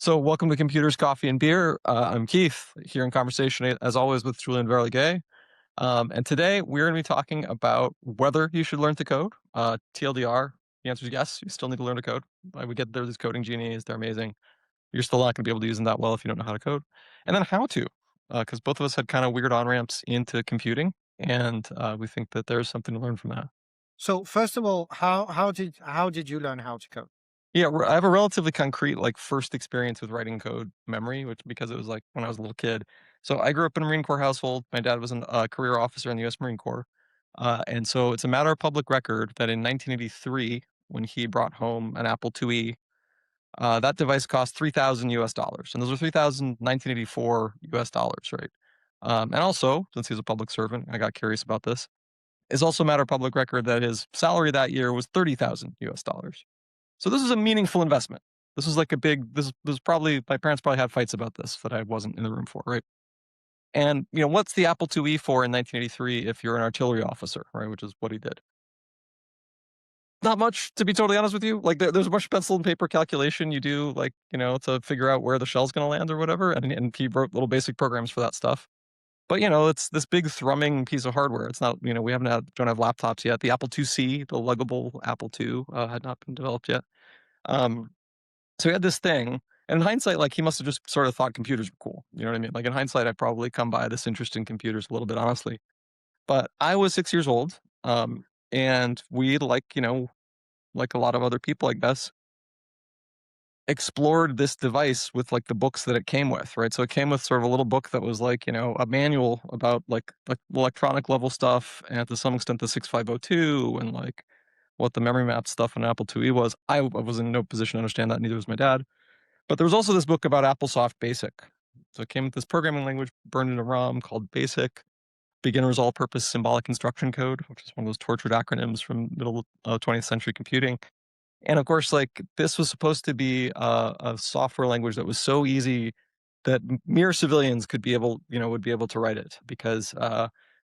So welcome to Computers, Coffee, and Beer. I'm Keith, here in conversation, as always, with Julien Verligay. And today we're going to be talking about whether you should learn to code. TLDR, the answer is yes, you still need to learn to code. We get there, these coding genies, they're amazing. You're still not going to be able to use them that well if you don't know how to code. And then how to, because both of us had kind of weird on-ramps into computing, and we think that there's something to learn from that. So first of all, how did you learn how to code? Yeah, I have a relatively concrete, first experience with writing code memory, which because it was, when I was a little kid. So I grew up in a Marine Corps household. My dad was a career officer in the US Marine Corps. And so it's a matter of public record that in 1983, when he brought home an Apple IIe, that device cost $3,000 US. And those were 1984 US dollars, right? And also, since he was a public servant, I got curious about this. It's also a matter of public record that his salary that year was 30,000 US dollars. So this is a meaningful investment. This was like a big, this was probably, my parents probably had fights about this that I wasn't in the room for, right? And, what's the Apple IIe for in 1983 if you're an artillery officer, right? Which is what he did. Not much, to be totally honest with you. There's a bunch of pencil and paper calculation you do, to figure out where the shell's going to land or whatever. And he wrote little basic programs for that stuff. But, it's this big thrumming piece of hardware. It's not, we don't have laptops yet. The Apple IIc, the luggable Apple II, had not been developed yet. So he had this thing, and in hindsight, he must have just sort of thought computers were cool. You know what I mean? In hindsight, I probably come by this interest in computers a little bit, honestly. But I was 6 years old, and we, like a lot of other people, I guess, explored this device with the books that it came with, right? So it came with sort of a little book that was a manual about like electronic level stuff, and to some extent the 6502 and what the memory map stuff on Apple IIe was. I was in no position to understand that, neither was my dad. But there was also this book about AppleSoft Basic. So it came with this programming language burned into ROM called BASIC, Beginner's All-Purpose Symbolic Instruction Code, which is one of those tortured acronyms from middle 20th century computing. And of course, this was supposed to be a software language that was so easy that mere civilians would be able to write it, because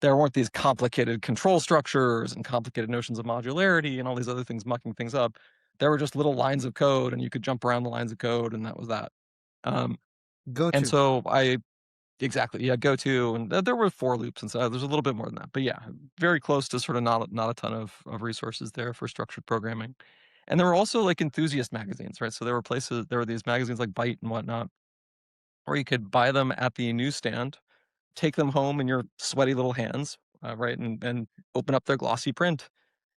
there weren't these complicated control structures and complicated notions of modularity and all these other things mucking things up. There were just little lines of code, and you could jump around the lines of code, and that was that. Um, Go and to. so exactly, yeah, go to, and there were for loops and so there's a little bit more than that, but yeah, very close to sort of not a ton of resources there for structured programming. And there were also enthusiast magazines, right? So there were these magazines like Byte and whatnot, where you could buy them at the newsstand, take them home in your sweaty little hands, right, and open up their glossy print.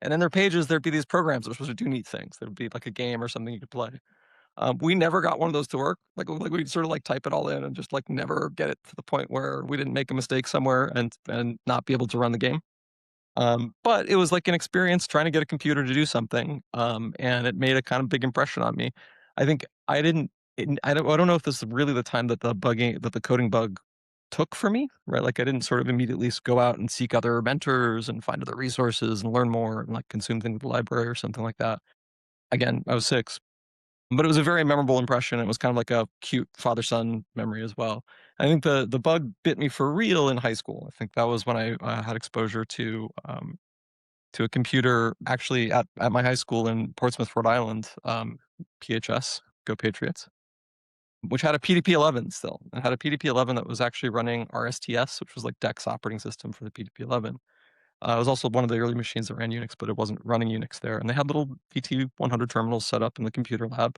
And in their pages, there'd be these programs that were supposed to do neat things. There'd be like a game or something you could play. We never got one of those to work. We'd sort of type it all in and just never get it to the point where we didn't make a mistake somewhere and not be able to run the game. But it was an experience trying to get a computer to do something, and it made a kind of big impression on me. I think I didn't. I don't know if this is really the time that the coding bug took for me, right? I didn't sort of immediately go out and seek other mentors and find other resources and learn more and consume things at the library or something like that. Again, I was 6, but it was a very memorable impression. It was kind of like a cute father-son memory as well. I think the bug bit me for real in high school. I think that was when I had exposure to a computer actually at my high school in Portsmouth, Rhode Island, PHS, Go Patriots, which had a PDP-11 still. It had a PDP-11 that was actually running RSTS, which was DEC's operating system for the PDP-11. It was also one of the early machines that ran Unix, but it wasn't running Unix there. And they had little VT100 terminals set up in the computer lab.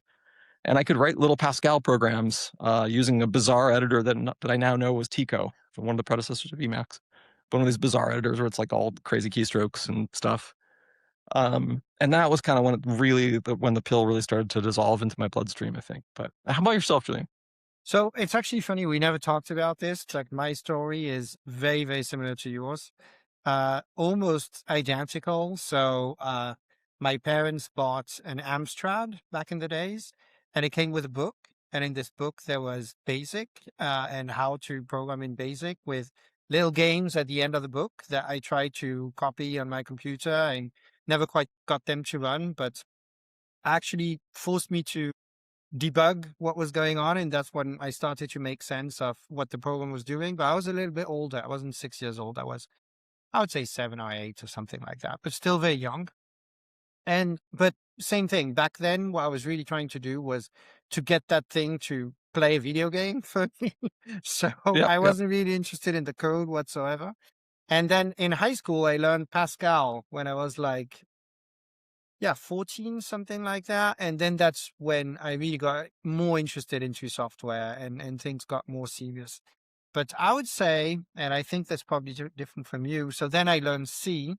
And I could write little Pascal programs using a bizarre editor that I now know was Tico, from one of the predecessors of Emacs. One of these bizarre editors where it's all crazy keystrokes and stuff. And that was kind of when the pill really started to dissolve into my bloodstream, I think. But how about yourself, Julian? So it's actually funny. We never talked about this. My story is very, very similar to yours. Almost identical. So, my parents bought an Amstrad back in the days, and it came with a book. And in this book, there was BASIC, and how to program in BASIC, with little games at the end of the book that I tried to copy on my computer and never quite got them to run, but actually forced me to debug what was going on. And that's when I started to make sense of what the program was doing. But I was a little bit older. I wasn't 6 years old. I would say 7 or 8 or something like that, but still very young. But same thing back then, what I was really trying to do was to get that thing to play a video game for me. So Yep, I yep. wasn't really interested in the code whatsoever. And then in high school, I learned Pascal when I was like, yeah, 14, something like that. And then that's when I really got more interested into software and things got more serious. But I would say, and I think that's probably different from you. So then I learned C.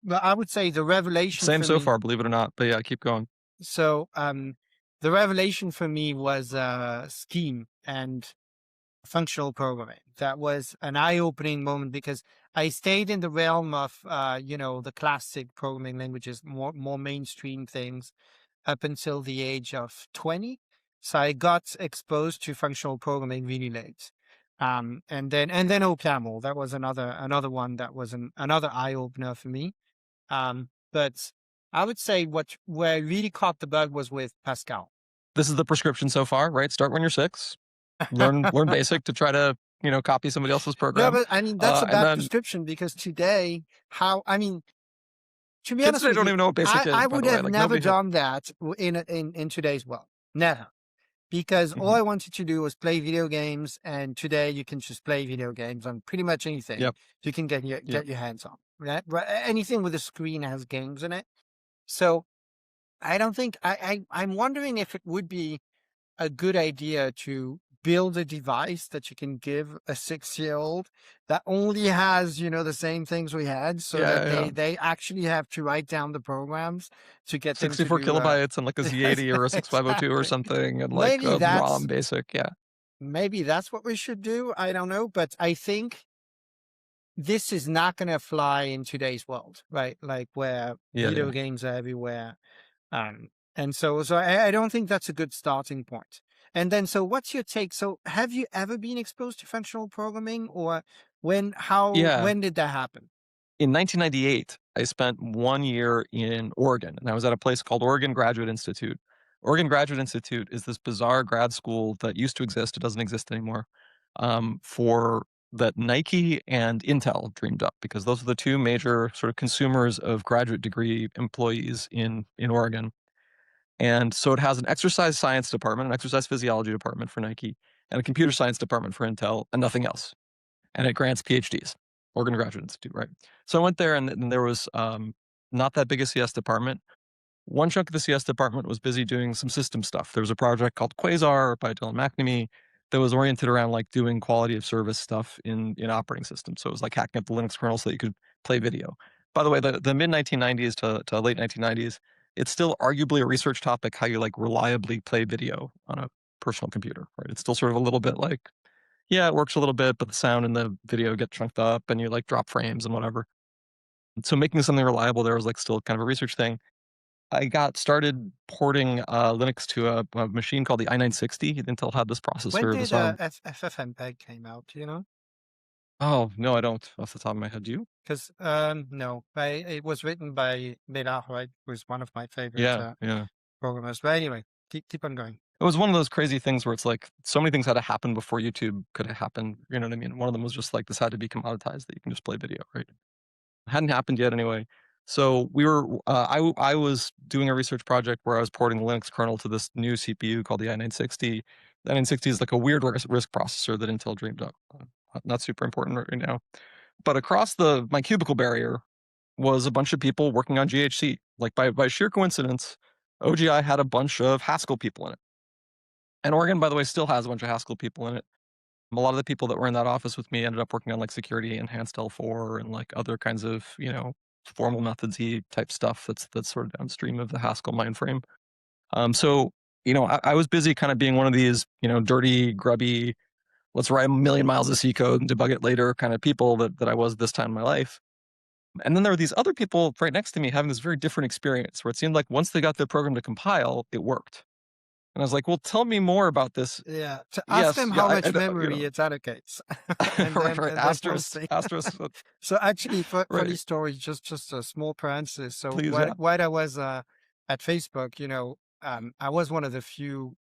But I would say the revelation Same for so me. far, believe it or not. But yeah, keep going. So the revelation for me was scheme and functional programming. That was an eye-opening moment because I stayed in the realm of the classic programming languages, more mainstream things up until the age of 20. So I got exposed to functional programming really late. And then OCaml, that was another one that was another eye opener for me. But I would say where I really caught the bug was with Pascal. This is the prescription so far, right? Start when you're 6. Learn basic to try to copy somebody else's No, program, but I mean that's a and bad then prescription because today, to be kids honest today with don't you, even know what basic is. I By would the way, have like never nobody had. done that in today's world. Never. Because all Mhm. I wanted to do was play video games, and today you can just play video games on pretty much anything Yep, you can get yep. your hands on. Right? Anything with a screen has games in it. So I don't think I'm wondering if it would be a good idea to build a device that you can give a 6-year-old that only has, the same things we had so Yeah, that yeah, yeah. they actually have to write down the programs to get them to 64 do kilobytes and like a Z80 or a 6502 or exactly. something, and like Maybe a ROM that's basic. Yeah, maybe that's what we should do. I don't know, but I think this is not going to fly in today's world, right? Like where yeah, video yeah. games are everywhere. And so I don't think that's a good starting point. And then, so what's your take? So have you ever been exposed to functional programming, or Yeah. when did that happen? In 1998, I spent 1 year in Oregon, and I was at a place called Oregon Graduate Institute. Oregon Graduate Institute is this bizarre grad school that used to exist. It doesn't exist anymore. For that Nike and Intel dreamed up because those are the two major sort of consumers of graduate degree employees in Oregon. And so it has an exercise science department, an exercise physiology department for Nike, and a computer science department for Intel, and nothing else. And it grants PhDs, Oregon Graduate Institute, right? So I went there, and there was not that big a CS department. One chunk of the CS department was busy doing some system stuff. There was a project called Quasar by Dylan McNamee that was oriented around like doing quality of service stuff in operating systems. So it was like hacking up the Linux kernel so that you could play video. By the way, the mid 1990s to late 1990s, it's still arguably a research topic how you like reliably play video on a personal computer, right? It's still sort of a little bit like, yeah, it works a little bit, but the sound and the video get chunked up and you like drop frames and whatever. So making something reliable there was like still kind of a research thing. I got started porting Linux to a machine called the i960. Intel had this When processor. did FFmpeg came out? Do you know? Oh, no, I don't off the top of my head. Do you? Because no, it was written by Bela, right? Who's one of my favorite Yeah, yeah. programmers. But anyway, keep on going. It was one of those crazy things where it's like so many things had to happen before YouTube could have happened. You know what I mean? One of them was just like this had to be commoditized that you can just play video, right? Hadn't happened yet anyway. So we were, I was doing a research project where I was porting the Linux kernel to this new CPU called the i960. The i960 is like a weird RISC processor that Intel dreamed up. Not super important right now. But across my cubicle barrier was a bunch of people working on GHC. Like by sheer coincidence, OGI had a bunch of Haskell people in it. And Oregon, by the way, still has a bunch of Haskell people in it. A lot of the people that were in that office with me ended up working on like security enhanced L4 and like other kinds of, formal methodsy type stuff that's sort of downstream of the Haskell mainframe. So, I was busy kind of being one of these, dirty, grubby, let's write a million miles of C code and debug it later kind of people that I was this time in my life. And then there were these other people right next to me having this very different experience where it seemed like once they got the program to compile, it worked. And I was like, well, tell me more about this. Yeah, to ask Yes, them yeah, how much memory it allocates, and right, then right. we'll Asterisk, see. asterisk. So actually, funny Right. story, just a small parenthesis. So Please, yeah. while I was at Facebook, I was one of the few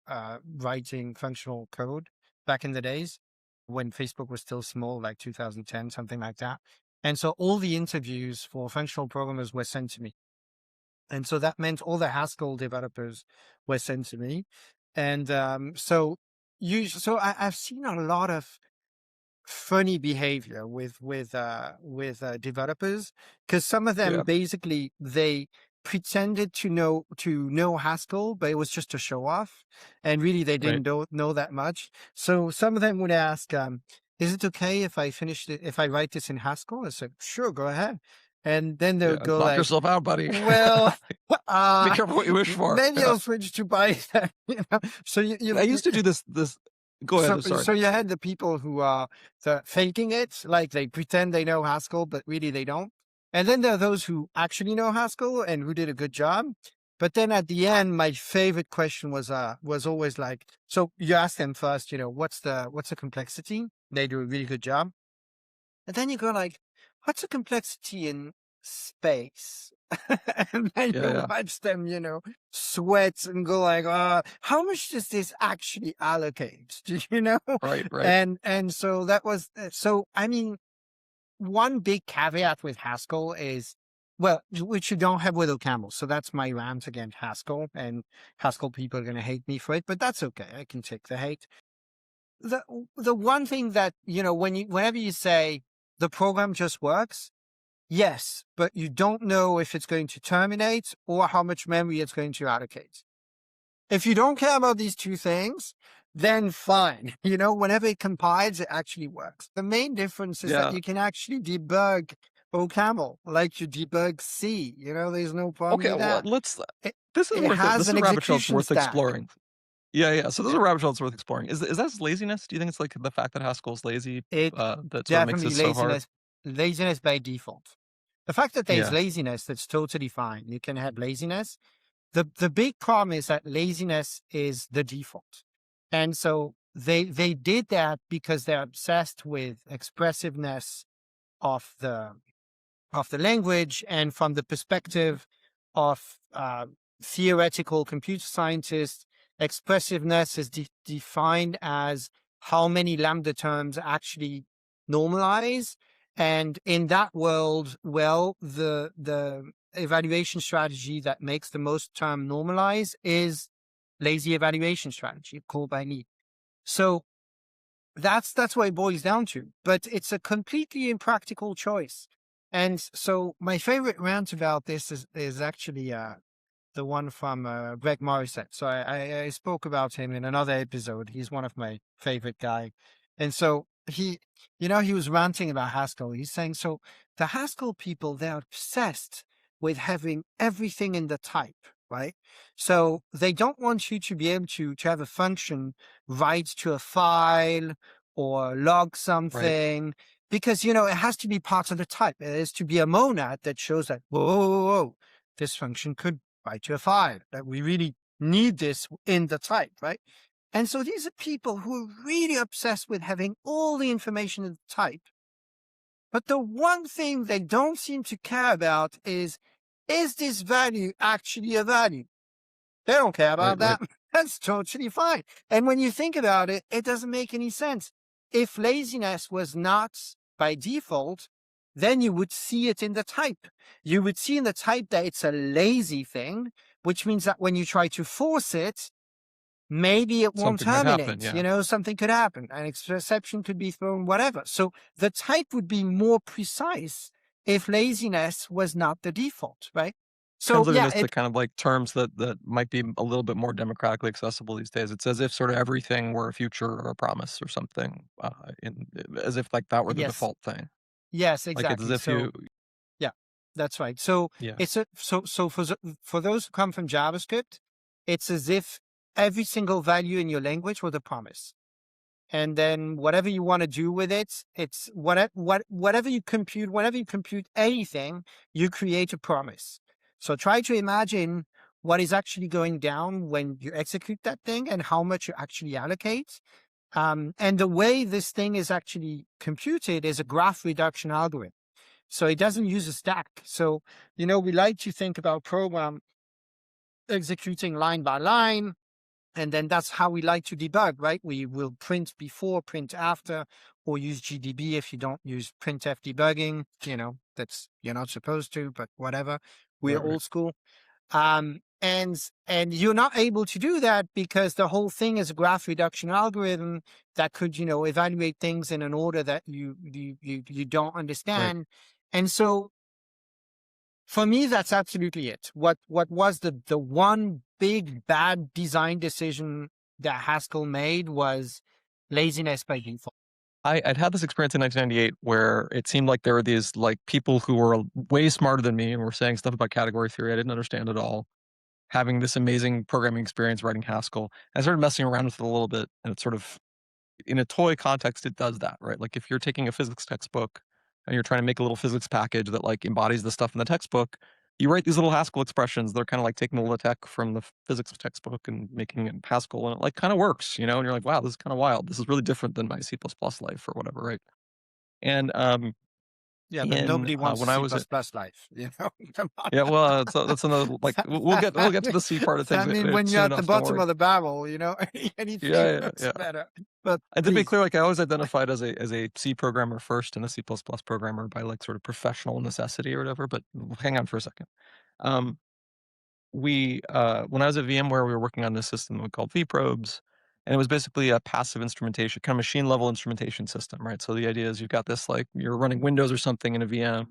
writing functional code back in the days when Facebook was still small, like 2010, something like that. And so all the interviews for functional programmers were sent to me. And so that meant all the Haskell developers were sent to me. And I've seen a lot of funny behavior with developers, because some of them Yeah, basically they pretended to know Haskell, but it was just to show off, and really they right. didn't know that much. So some of them would ask, "Is it okay if I finish it, if I write this in Haskell?" I said, "Sure, go ahead." And then they Yeah, would go knock like, yourself out, buddy. "Well, Be uh, careful what you wish for. maybe Yeah. I'll switch to Python." So I used to do this go so, ahead, sorry. so you had the people who are faking it, like they pretend they know Haskell, but really they don't. And then there are those who actually know Haskell and who did a good job. But then at the end, my favorite question was always like, so you ask them first, what's the complexity? They do a really good job. And then you go like, what's the complexity in space? And then Yeah, you yeah. watch them, sweat and go like, how much does this actually allocate? Do you know? Right, right. And so that was, so I mean, one big caveat with Haskell is, well, which you don't have with OCaml. So that's my rant against Haskell, and Haskell people are going to hate me for it, but that's okay. I can take the hate. The the one thing that, whenever you say the program just works, yes, but you don't know if it's going to terminate or how much memory it's going to allocate. If you don't care about these two things, then fine. Whenever it compiles, it actually works. The main difference is that Yeah. you can actually debug OCaml like you debug C. There's no problem Okay, with well, that. let's It, this is it worth it. has This is an a rabbit trail that's execution worth stack. exploring. Yeah, yeah, so this is It, a rabbit trail that's worth exploring. Is that laziness? Do you think it's, like, the fact that Haskell's lazy, it that sort of makes definitely this so hard? laziness by default. The fact that there's Yeah, laziness, that's totally fine. You can have laziness. The big problem is that laziness is the default. And so they did that because they're obsessed with expressiveness of the language, and from the perspective of theoretical computer scientists, expressiveness is defined as how many lambda terms actually normalize. And in that world, well, the evaluation strategy that makes the most term normalize is lazy evaluation strategy, called by me. So that's what it boils down to. But it's a completely impractical choice. And so my favorite rant about this is actually the one from Greg Morissette. So I spoke about him in another episode. He's one of my favorite guy. And so he was ranting about Haskell. He's saying, so the Haskell people, they're obsessed with having everything in the type, right? So they don't want you to be able to have a function write to a file or log right. something, because, it has to be part of the type. It is to be a monad that shows that, whoa, whoa, whoa, whoa, this function could write to a file, that we really need this in the type, right? And so these are people who are really obsessed with having all the information in the type. But the one thing they don't seem to care about is this value actually a value? They don't care Right, about right. that. That's totally fine. And when you think about it, it doesn't make any sense. If laziness was not by default, then you would see it in the type. You would see in the type that it's a lazy thing, which means that when you try to force it, maybe it won't Something might happen, terminate. yeah. Something could happen. An exception could be thrown, whatever. So the type would be more precise if laziness was not the default, right? So Translating yeah, this to kind of like terms that might be a little bit more democratically accessible these days. It's as if sort of everything were a future or a promise or something, as if like that were the yes, default thing. yes, Like it's as exactly. if you So yeah, that's right. So yeah, it's so for those who come from JavaScript, it's as if every single value in your language was a promise. And then whatever you want to do with it, it's whatever you compute, whenever you compute anything, you create a promise. So try to imagine what is actually going down when you execute that thing and how much you actually allocate. And the way this thing is actually computed is a graph reduction algorithm. So it doesn't use a stack. So, we like to think about program executing line by line, and then that's how we like to debug, right? We will print before, print after, or use GDB if you don't use printf debugging. That's, you're not supposed to, but whatever. We're right, right. old school. And you're not able to do that because the whole thing is a graph reduction algorithm that could, evaluate things in an order that you don't Right. understand. And so for me, that's absolutely it. What was the one big bad design decision that Haskell made was laziness by default. I'd had this experience in 1998 where it seemed like there were these like people who were way smarter than me and were saying stuff about category theory I didn't understand at all, having this amazing programming experience writing Haskell. I started messing around with it a little bit, and it's sort of in a toy context, it does that, right? Like if you're taking a physics textbook and you're trying to make a little physics package that like embodies the stuff in the textbook, you write these little Haskell expressions. They're kind of like taking the LaTeX from the physics textbook and making it in Haskell, and it like kind of works, you know. And you're like, wow, this is kind of wild. This is really different than my C++ life or whatever, right? And Yeah, but in nobody wants a when I C++ was at, life, Come on. yeah, well, so that's another like That, we'll get to the C part of things I mean, when you're soon at the enough. Don't bottom worry. of the barrel, anything Yeah, yeah, looks yeah. better. But And to be please, clear, like I always identified as a C programmer first and a C++ programmer by like sort of professional necessity or whatever. But hang on for a second. Um, we when I was at VMware, we were working on this system we called vprobes, and it was basically a passive instrumentation, kind of machine level instrumentation system, right? So the idea is you've got this like you're running Windows or something in a VM.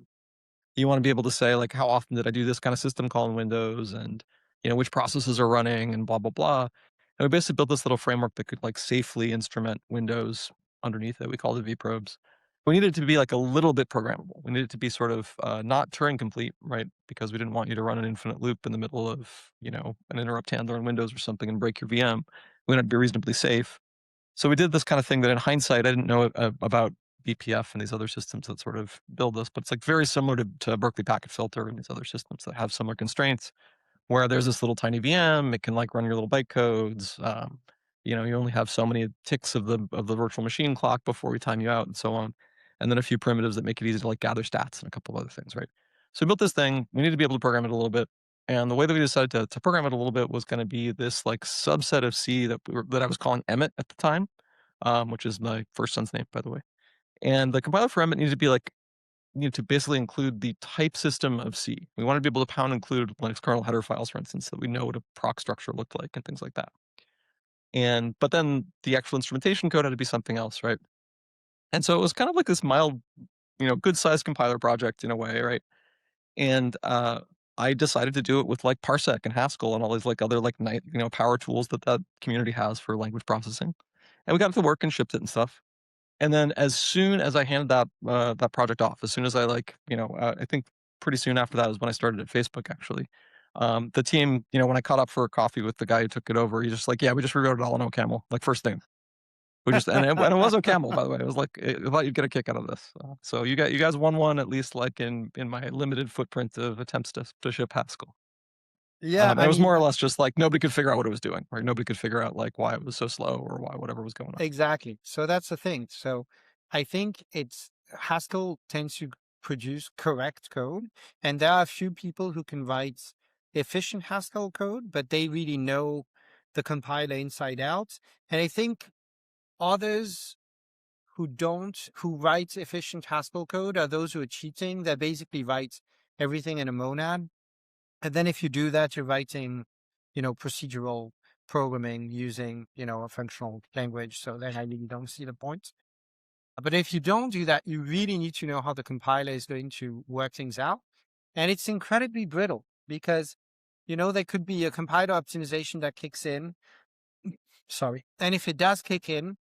You want to be able to say like how often did I do this kind of system call in Windows, and which processes are running and blah blah blah. And we basically built this little framework that could like safely instrument Windows underneath it. We called it vprobes. We needed it to be like a little bit programmable. We needed it to be sort of not Turing complete, right? Because we didn't want you to run an infinite loop in the middle of an interrupt handler in Windows or something and break your VM. We wanted to be reasonably safe. So we did this kind of thing that in hindsight, I didn't know about BPF and these other systems that sort of build this, but it's like very similar to Berkeley Packet Filter and these other systems that have similar constraints where there's this little tiny VM, it can like run your little bytecodes. You only have so many ticks of the virtual machine clock before we time you out and so on. And then a few primitives that make it easy to like gather stats and a couple of other things, right? So we built this thing. We need to be able to program it a little bit. And the way that we decided to program it a little bit was going to be this like subset of C that I was calling Emmet at the time, which is my first son's name, by the way. And the compiler for Emmet needed to be like to basically include the type system of C. We wanted to be able to pound include Linux kernel header files, for instance, so that we know what a proc structure looked like and things like that. But then the actual instrumentation code had to be something else, right? And so it was kind of like this mild, good sized compiler project in a way, right? And I decided to do it with like Parsec and Haskell and all these like other like power tools that community has for language processing. And we got it to work and shipped it and stuff. And then as soon as I handed that project off, as soon as I I think pretty soon after that was when I started at Facebook actually. The team, when I caught up for a coffee with the guy who took it over, he just like, yeah, we just rewrote it all in OCaml, like first thing. We just and it was OCaml, by the way. It was like I thought you'd get a kick out of this. So you guys won one at least like in my limited footprint of attempts to ship Haskell. yeah, And I it was mean, more or less just like nobody could figure out what it was doing, right? Nobody could figure out like why it was so slow or why whatever was going on. exactly. So that's the thing. So I think Haskell tends to produce correct code, and there are a few people who can write efficient Haskell code, but they really know the compiler inside out. And I think others who write efficient Haskell code are those who are cheating. That basically write everything in a monad. And then if you do that, you're writing, procedural programming using, a functional language. So then I really don't see the point. But if you don't do that, you really need to know how the compiler is going to work things out. And it's incredibly brittle because, there could be a compiler optimization that kicks in. Sorry. And if it does kick in,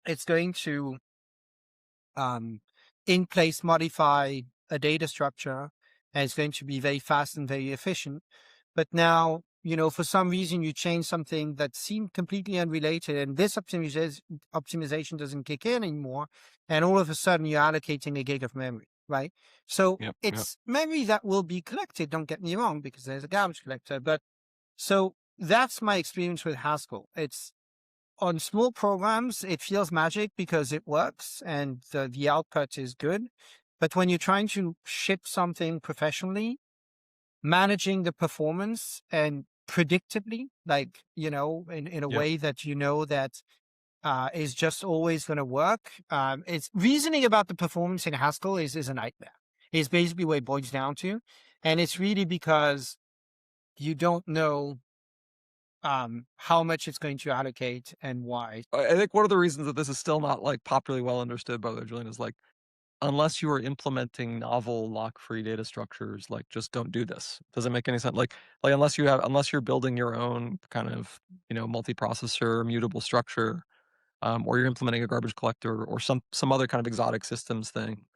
it's going to in place modify a data structure, and it's going to be very fast and very efficient. But now, for some reason you change something that seemed completely unrelated, and this optimization doesn't kick in anymore, and all of a sudden you're allocating a gig of memory, right? So Yep, yep. it's memory that will be collected, don't get me wrong, because there's a garbage collector. But so that's my experience with Haskell. It's on small programs, it feels magic because it works and the output is good. But when you're trying to ship something professionally, managing the performance and predictably, like, in a Yep. way that that is just always going to work. It's reasoning about the performance in Haskell is a nightmare. It's basically what it boils down to. And it's really because you don't know how much it's going to allocate and why. I think one of the reasons that this is still not, like, popularly well understood by the Julian is, like, unless you are implementing novel lock-free data structures, like, just don't do this. Doesn't make any sense. Like, unless you're building your own kind of, multiprocessor mutable structure, or you're implementing a garbage collector or some other kind of exotic systems thing,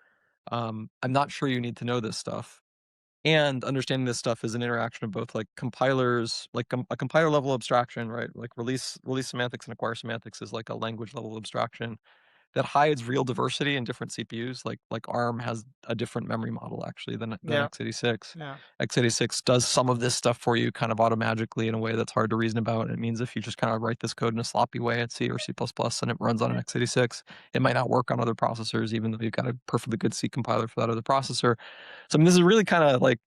I'm not sure you need to know this stuff. And understanding this stuff is an interaction of both, like, compilers, like, a compiler level abstraction, right? Like, release semantics and acquire semantics is like a language level abstraction that hides real diversity in different CPUs. Like ARM has a different memory model actually than Yeah, x86. yeah. x86 does some of this stuff for you kind of automatically in a way that's hard to reason about. It means if you just kind of write this code in a sloppy way at C or C++ and it runs on an x86, it might not work on other processors, even though you've got a perfectly good C compiler for that other processor. So I mean, this is really kind of like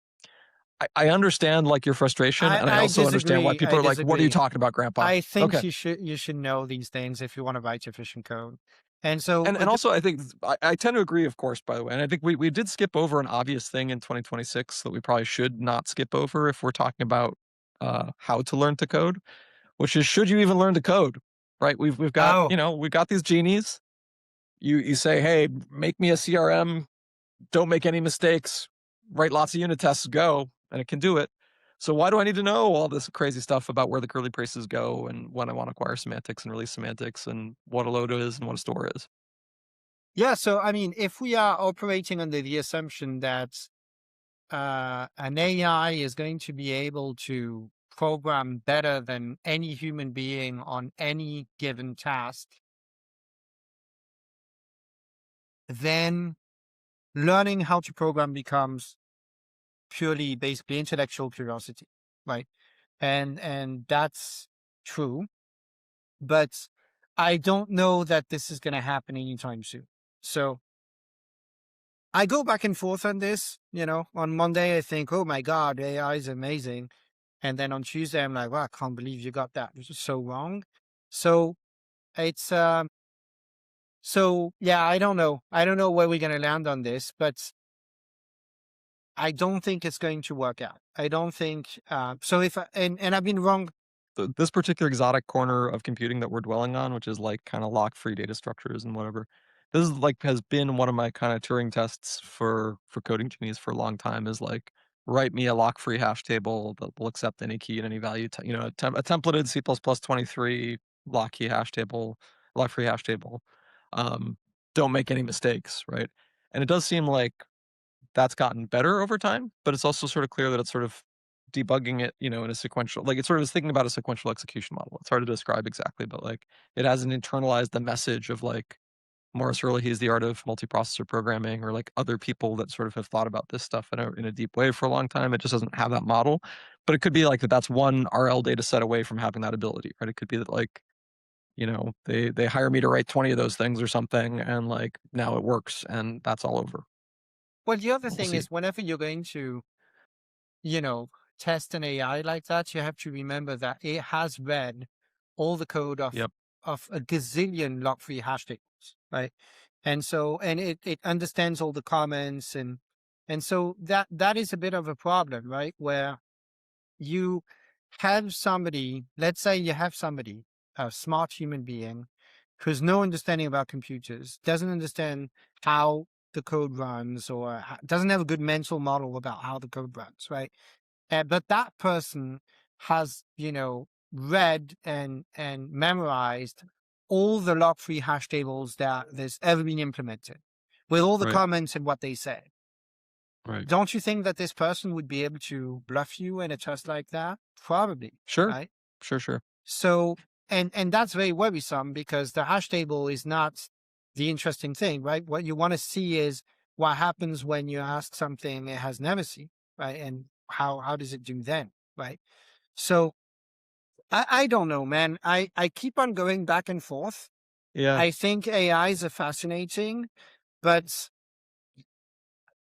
I understand like your frustration, and I I also understand why disagree. I people are like, "What are you disagree. talking about, Grandpa?" I think Okay. you should know these things if you want to write efficient code. And so And also I think I tend to agree, of course, by the way, and I think we did skip over an obvious thing in 2026 that we probably should not skip over if we're talking about, how to learn to code, which is should you even learn to code, right? We've got, oh we've got these genies. You say, "Hey, make me a CRM, don't make any mistakes, write lots of unit tests, go," and it can do it. So why do I need to know all this crazy stuff about where the curly braces go and when I want to acquire semantics and release semantics and what a load is and what a store is? yeah, so I mean, if we are operating under the assumption that an AI is going to be able to program better than any human being on any given task, then learning how to program becomes purely basically intellectual curiosity, right? And that's true, but I don't know that this is going to happen anytime soon. So I go back and forth on this. On Monday I think, oh my god, AI is amazing, and then on Tuesday I'm like, well, I can't believe you got that. This is so wrong. So it's so yeah, I don't know where we're going to land on this, but I don't think it's going to work out. I don't think so. If I, and I've been wrong. This particular exotic corner of computing that we're dwelling on, which is like kind of lock-free data structures and whatever, this is like has been one of my kind of Turing tests for coding genies for a long time. Is like write me a lock-free hash table that will accept any key and any value. A templated C++23 lock key hash table, lock-free hash table. Um, don't make any mistakes, right? And it does seem like that's gotten better over time, but it's also sort of clear that it's sort of debugging it, in a sequential like, it sort of is thinking about a sequential execution model. It's hard to describe exactly, but, like, it hasn't internalized the message of, like, Morris Early's The Art of Multiprocessor Programming or, like, other people that sort of have thought about this stuff in a deep way for a long time. It just doesn't have that model, but it could be, like, that's one RL data set away from having that ability, right? It could be that, like, they hire me to write 20 of those things or something, and, like, now it works, and that's all over. Well, the other We'll thing see. is whenever you're going to, you know, test an AI like that, you have to remember that it has read all the code of Yep. a gazillion lock-free hash tables, right? And so, and it understands all the comments, and so that is a bit of a problem, right? Where you have somebody, let's say you have somebody, a smart human being, who's no understanding about computers, doesn't understand how the code runs, or doesn't have a good mental model about how the code runs, right? But that person has, read and memorized all the log-free hash tables that there's ever been implemented, with all the Right. comments and what they say. Right. Don't you think that this person would be able to bluff you in a test like that? Probably, Sure. right? Sure, sure. So, and that's very worrisome because the hash table is not the interesting thing, right? What you want to see is what happens when you ask something it has never seen, right? And how does it do then, right? So I don't know, man. I keep on going back and forth. Yeah. I think AIs are fascinating, but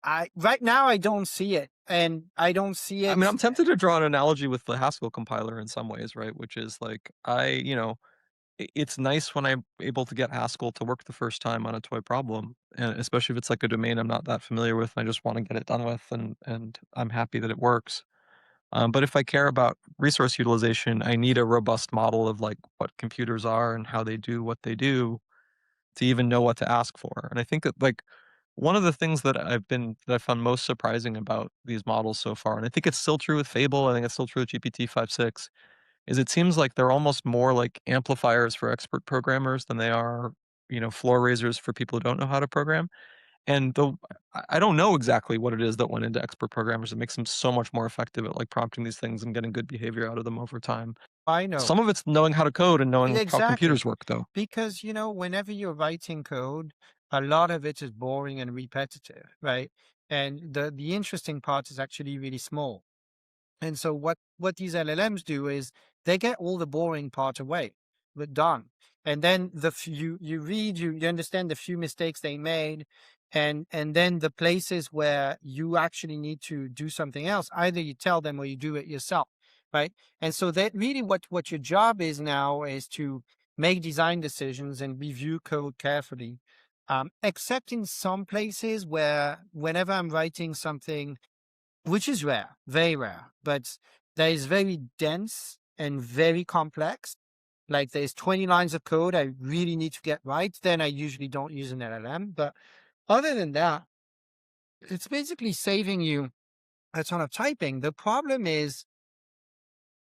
I right now I don't see it, and I don't see I mean, it. I'm tempted to draw an analogy with the Haskell compiler in some ways, right? Which is like, it's nice when I'm able to get Haskell to work the first time on a toy problem, and especially if it's like a domain I'm not that familiar with, and I just want to get it done with, and I'm happy that it works. But if I care about resource utilization, I need a robust model of like what computers are and how they do what they do to even know what to ask for. And I think that like one of the things that I found most surprising about these models so far, and I think it's still true with Fable, I think it's still true with GPT 5.6, is it seems like they're almost more like amplifiers for expert programmers than they are, floor raisers for people who don't know how to program. And though I don't know exactly what it is that went into expert programmers that makes them so much more effective at like prompting these things and getting good behavior out of them over time. I know. Some of it's knowing how to code and knowing how Exactly. computers work, though. Because, whenever you're writing code, a lot of it is boring and repetitive, right? And the interesting part is actually really small. And so what these LLMs do is they get all the boring part away, but done. And then you read, you understand the few mistakes they made, and then the places where you actually need to do something else, either you tell them or you do it yourself, right? And so that really what your job is now is to make design decisions and review code carefully. Except in some places where whenever I'm writing something which is rare, very rare, but that is very dense and very complex. Like there's 20 lines of code I really need to get right. Then I usually don't use an LLM. But other than that, it's basically saving you a ton of typing. The problem is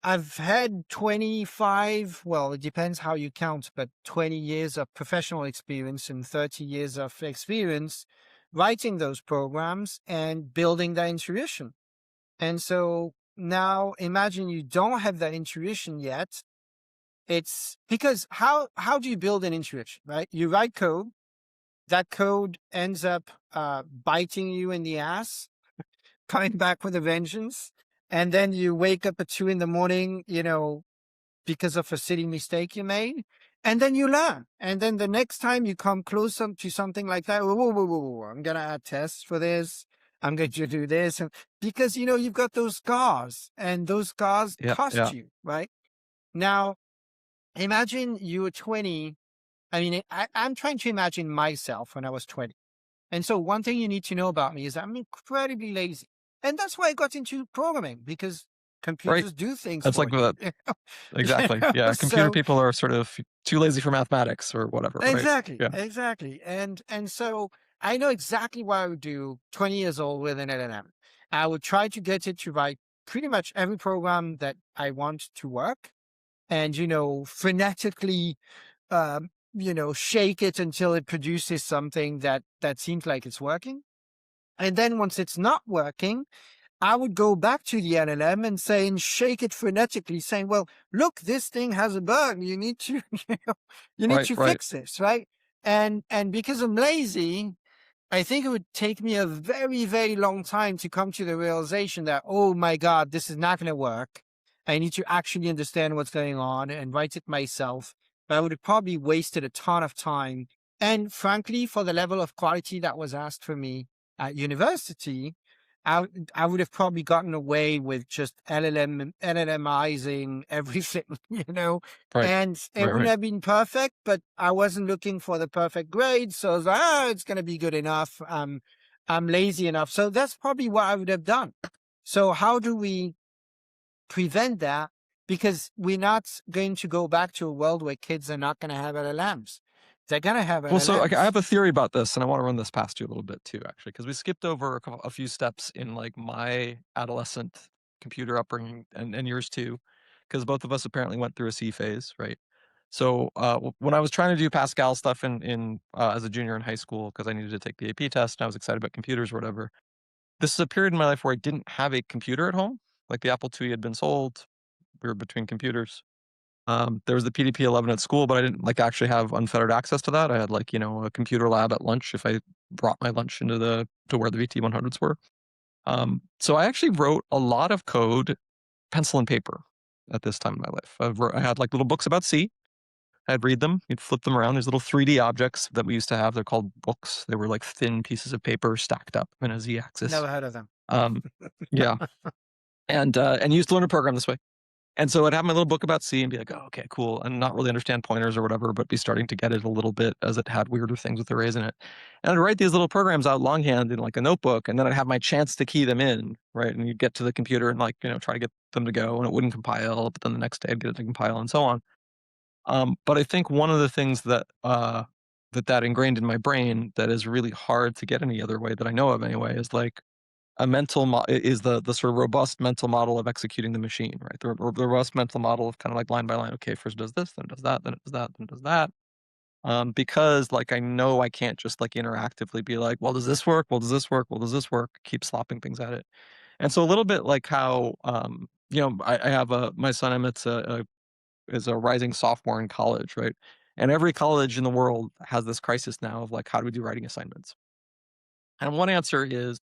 I've had 25, well, it depends how you count, but 20 years of professional experience and 30 years of experience writing those programs and building that intuition. And so now imagine you don't have that intuition yet. It's because how do you build an intuition, right? You write code, that code ends up biting you in the ass, coming back with a vengeance. And then you wake up at 2 in the morning, because of a silly mistake you made. And then you learn. And then the next time you come close to something like that, whoa, whoa, whoa, whoa, whoa, I'm going to add tests for this. I'm going to do this. Because, you've got those scars and those scars Yeah, cost yeah. you, right? Now, imagine you were 20. I mean, I'm trying to imagine myself when I was 20. And so one thing you need to know about me is I'm incredibly lazy. And that's why I got into programming because Right. computers do things That's for like you. the exactly. Yeah, computer So people are sort of too lazy for mathematics or whatever, right? exactly, Yeah. exactly. And so I know exactly what I would do 20 years old with an LLM. I would try to get it to write pretty much every program that I want to work and, frenetically, shake it until it produces something that seems like it's working. And then once it's not working, I would go back to the LLM and say, and shake it frenetically, saying, "Well, look, this thing has a bug. You need to, you need Right, to right. fix this, right?" And because I'm lazy, I think it would take me a very, very long time to come to the realization that, oh my God, this is not going to work. I need to actually understand what's going on and write it myself. But I would have probably wasted a ton of time. And frankly, for the level of quality that was asked for me at university, I would have probably gotten away with just LLMizing everything, Right. and it Right, wouldn't right. have been perfect, but I wasn't looking for the perfect grade. So I was like, it's going to be good enough. I'm lazy enough. So that's probably what I would have done. So how do we prevent that? Because we're not going to go back to a world where kids are not going to have LLMs. They're going to have Well, so like, I LLMs. have a theory about this, and I want to run this past you a little bit too, actually, because we skipped over a few steps in like my adolescent computer upbringing and yours too, because both of us apparently went through a C phase, right? So when I was trying to do Pascal stuff in as a junior in high school, because I needed to take the AP test, and I was excited about computers or whatever. This is a period in my life where I didn't have a computer at home. Like the Apple IIe had been sold. We were between computers. There was the PDP-11 at school, but I didn't like actually have unfettered access to that. I had like, a computer lab at lunch if I brought my lunch to where the VT100s were. So I actually wrote a lot of code pencil and paper at this time in my life. I had like little books about C. I'd read them. You'd flip them around. These little 3D objects that we used to have. They're called books. They were like thin pieces of paper stacked up in a Z-axis. Never heard of them. Um, yeah, and you used to learn to program this way. And so I'd have my little book about C and be like, "Oh, okay, cool," and not really understand pointers or whatever, but be starting to get it a little bit as it had weirder things with arrays in it. And I'd write these little programs out longhand in like a notebook, and then I'd have my chance to key them in, right? And you'd get to the computer and like, try to get them to go, and it wouldn't compile, but then the next day I'd get it to compile and so on. But I think one of the things that ingrained in my brain that is really hard to get any other way that I know of anyway is like is the sort of robust mental model of executing the machine, right? The robust mental model of kind of like line by line. Okay, first it does this, then it does that, then it does that, then it does that. Because like I know I can't just like interactively be like, well, does this work? Well, does this work? Well, does this work? Keep slopping things at it. And so a little bit like how I have my son Emmett's is a rising sophomore in college, right? And every college in the world has this crisis now of like, how do we do writing assignments? And one answer is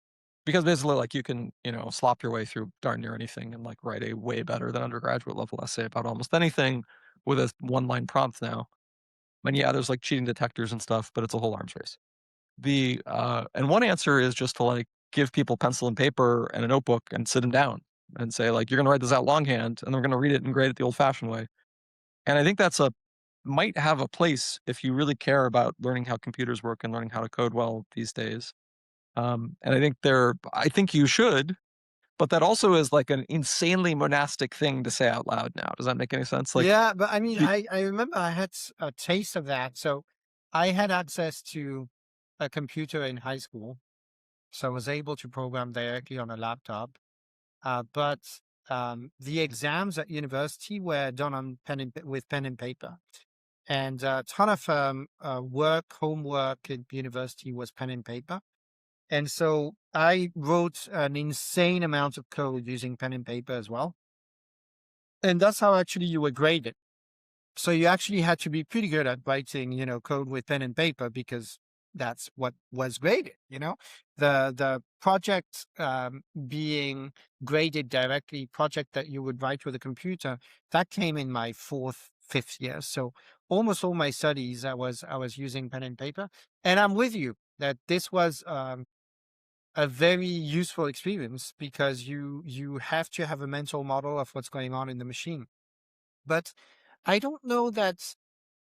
because basically, like, you can, slop your way through darn near anything and, like, write a way better than undergraduate level essay about almost anything with a one-line prompt now. And, yeah, there's, like, cheating detectors and stuff, but it's a whole arms race. And one answer is just to, like, give people pencil and paper and a notebook and sit them down and say, like, "You're gonna write this out longhand, and we're gonna read it and grade it the old-fashioned way." And I think that's a might have a place if you really care about learning how computers work and learning how to code well these days. And I think you should, but that also is like an insanely monastic thing to say out loud now. Does that make any sense? Like, Yeah, but I mean, y I remember I had a taste of that. So I had access to a computer in high school, so I was able to program directly on a laptop. But the exams at university were done on with pen and paper, and a ton of homework at university was pen and paper. And so I wrote an insane amount of code using pen and paper as well. And that's how actually you were graded. So you actually had to be pretty good at writing, code with pen and paper because that's what was graded. The project being graded directly, project that you would write with a computer, that came in my fourth, fifth year. So almost all my studies, I was using pen and paper, and I'm with you that this was a very useful experience because you have to have a mental model of what's going on in the machine. But I don't know that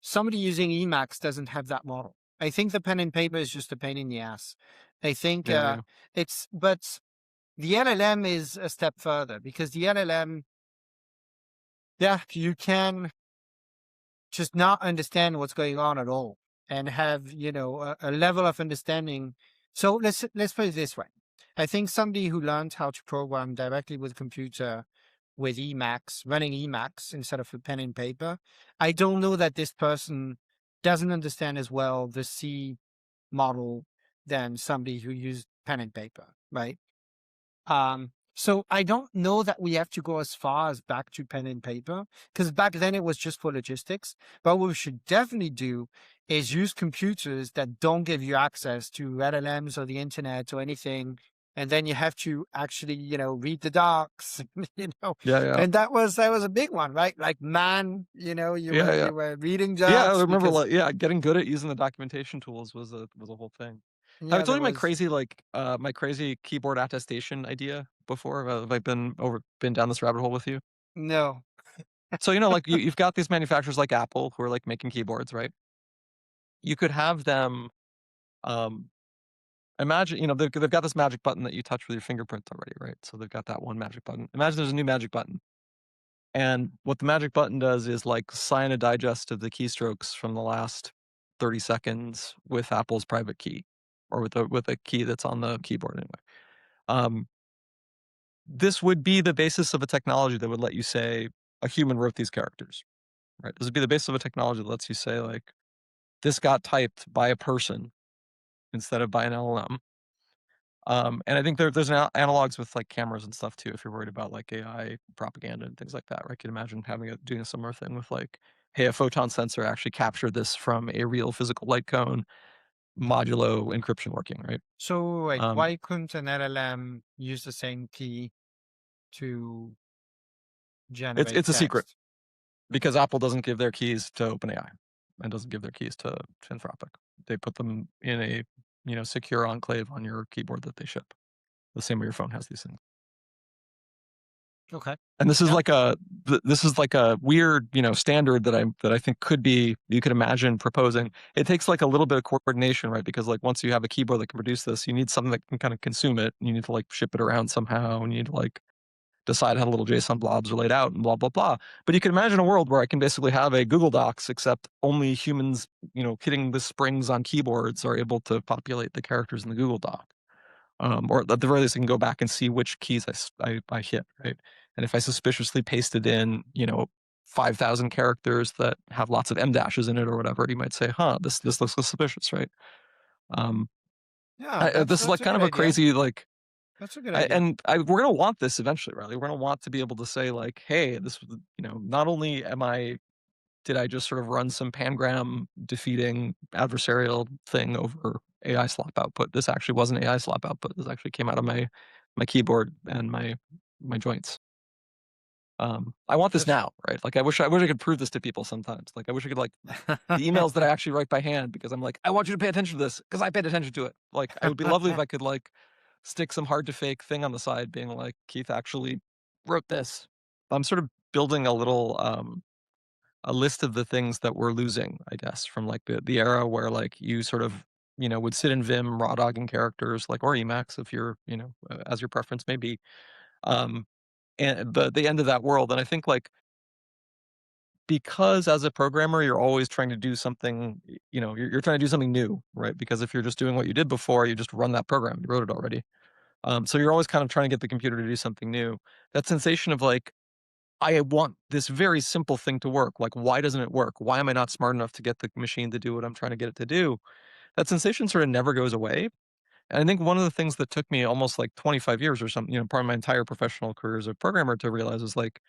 somebody using Emacs doesn't have that model. I think the pen and paper is just a pain in the ass. I think yeah, yeah. but the LLM is a step further because the LLM, yeah, you can just not understand what's going on at all and have, a level of understanding. So let's put it this way. I think somebody who learned how to program directly with computer with Emacs, running Emacs instead of a pen and paper, I don't know that this person doesn't understand as well the C model than somebody who used pen and paper, right? So I don't know that we have to go as far as back to pen and paper, because back then it was just for logistics. But what we should definitely do is use computers that don't give you access to LLMs or the internet or anything. And then you have to actually, read the docs, Yeah, yeah. and that was a big one, right? Like man, you Yeah, were yeah. you were reading Yeah, I docs remember, because like, yeah, getting good at using the documentation tools was a whole thing. Have I yeah, told there you was my crazy keyboard attestation idea before? Have I been down this rabbit hole with you? no. So, like, you've got these manufacturers like Apple who are, like, making keyboards, right? You could have them, um, imagine, they've got this magic button that you touch with your fingerprint already, right? So they've got that one magic button. Imagine there's a new magic button. And what the magic button does is like sign a digest of the keystrokes from the last 30 seconds with Apple's private key or with a key that's on the keyboard anyway. Um, this would be the basis of a technology that would let you say a human wrote these characters, right? This would be the basis of a technology that lets you say like this got typed by a person instead of by an LLM. And I think there's analogs with like cameras and stuff too. If you're worried about like AI propaganda and things like that, right? I can imagine doing a similar thing with like, hey, a photon sensor actually captured this from a real physical light cone, modulo encryption working, right? So wait, Um, why couldn't an LLM use the same key to generate it's a secret text? because Apple doesn't give their keys to OpenAI and doesn't give their keys to Anthropic. They put them in a secure enclave on your keyboard that they ship. The same way your phone has these things. Okay. And this is Yeah. like a weird, standard that I think you could imagine proposing. It takes like a little bit of coordination, right? Because like once you have a keyboard that can produce this, you need something that can kind of consume it. You need to like ship it around somehow, and you need to like decide how the little JSON blobs are laid out and blah blah blah. But you can imagine a world where I can basically have a Google Docs, except only humans, hitting the springs on keyboards are able to populate the characters in the Google Doc. Or at the very least, I can go back and see which keys I hit, right? And if I suspiciously pasted in, 5,000 characters that have lots of M dashes in it or whatever, you might say, huh, this looks suspicious, right? Um, Yeah, that's this is like that's a kind good of a idea. crazy, like, That's a good idea. we're gonna want this eventually, right? We're gonna want to be able to say like, hey, not only did I just sort of run some pangram defeating adversarial thing over AI slop output? This actually wasn't AI slop output. This actually came out of my keyboard and my joints. I want this That's now, right? Like I wish I could prove this to people sometimes. Like I wish I could like the emails that I actually write by hand because I'm like, I want you to pay attention to this because I paid attention to it. Like it would be lovely if I could like stick some hard to fake thing on the side being like, Keith actually wrote this. I'm sort of building a list of the things that we're losing, I guess, from like the era where like you sort of, would sit in Vim raw dogging characters like or Emacs if you're, as your preference may be. Um, and the end of that world. And I think like because as a programmer, you're always trying to do something, you're trying to do something new, right? Because if you're just doing what you did before, you just run that program, you wrote it already. So you're always kind of trying to get the computer to do something new. That sensation of like, I want this very simple thing to work. Like, why doesn't it work? Why am I not smart enough to get the machine to do what I'm trying to get it to do? That sensation sort of never goes away. And I think one of the things that took me almost like 25 years or something, probably my entire professional career as a programmer to realize is like,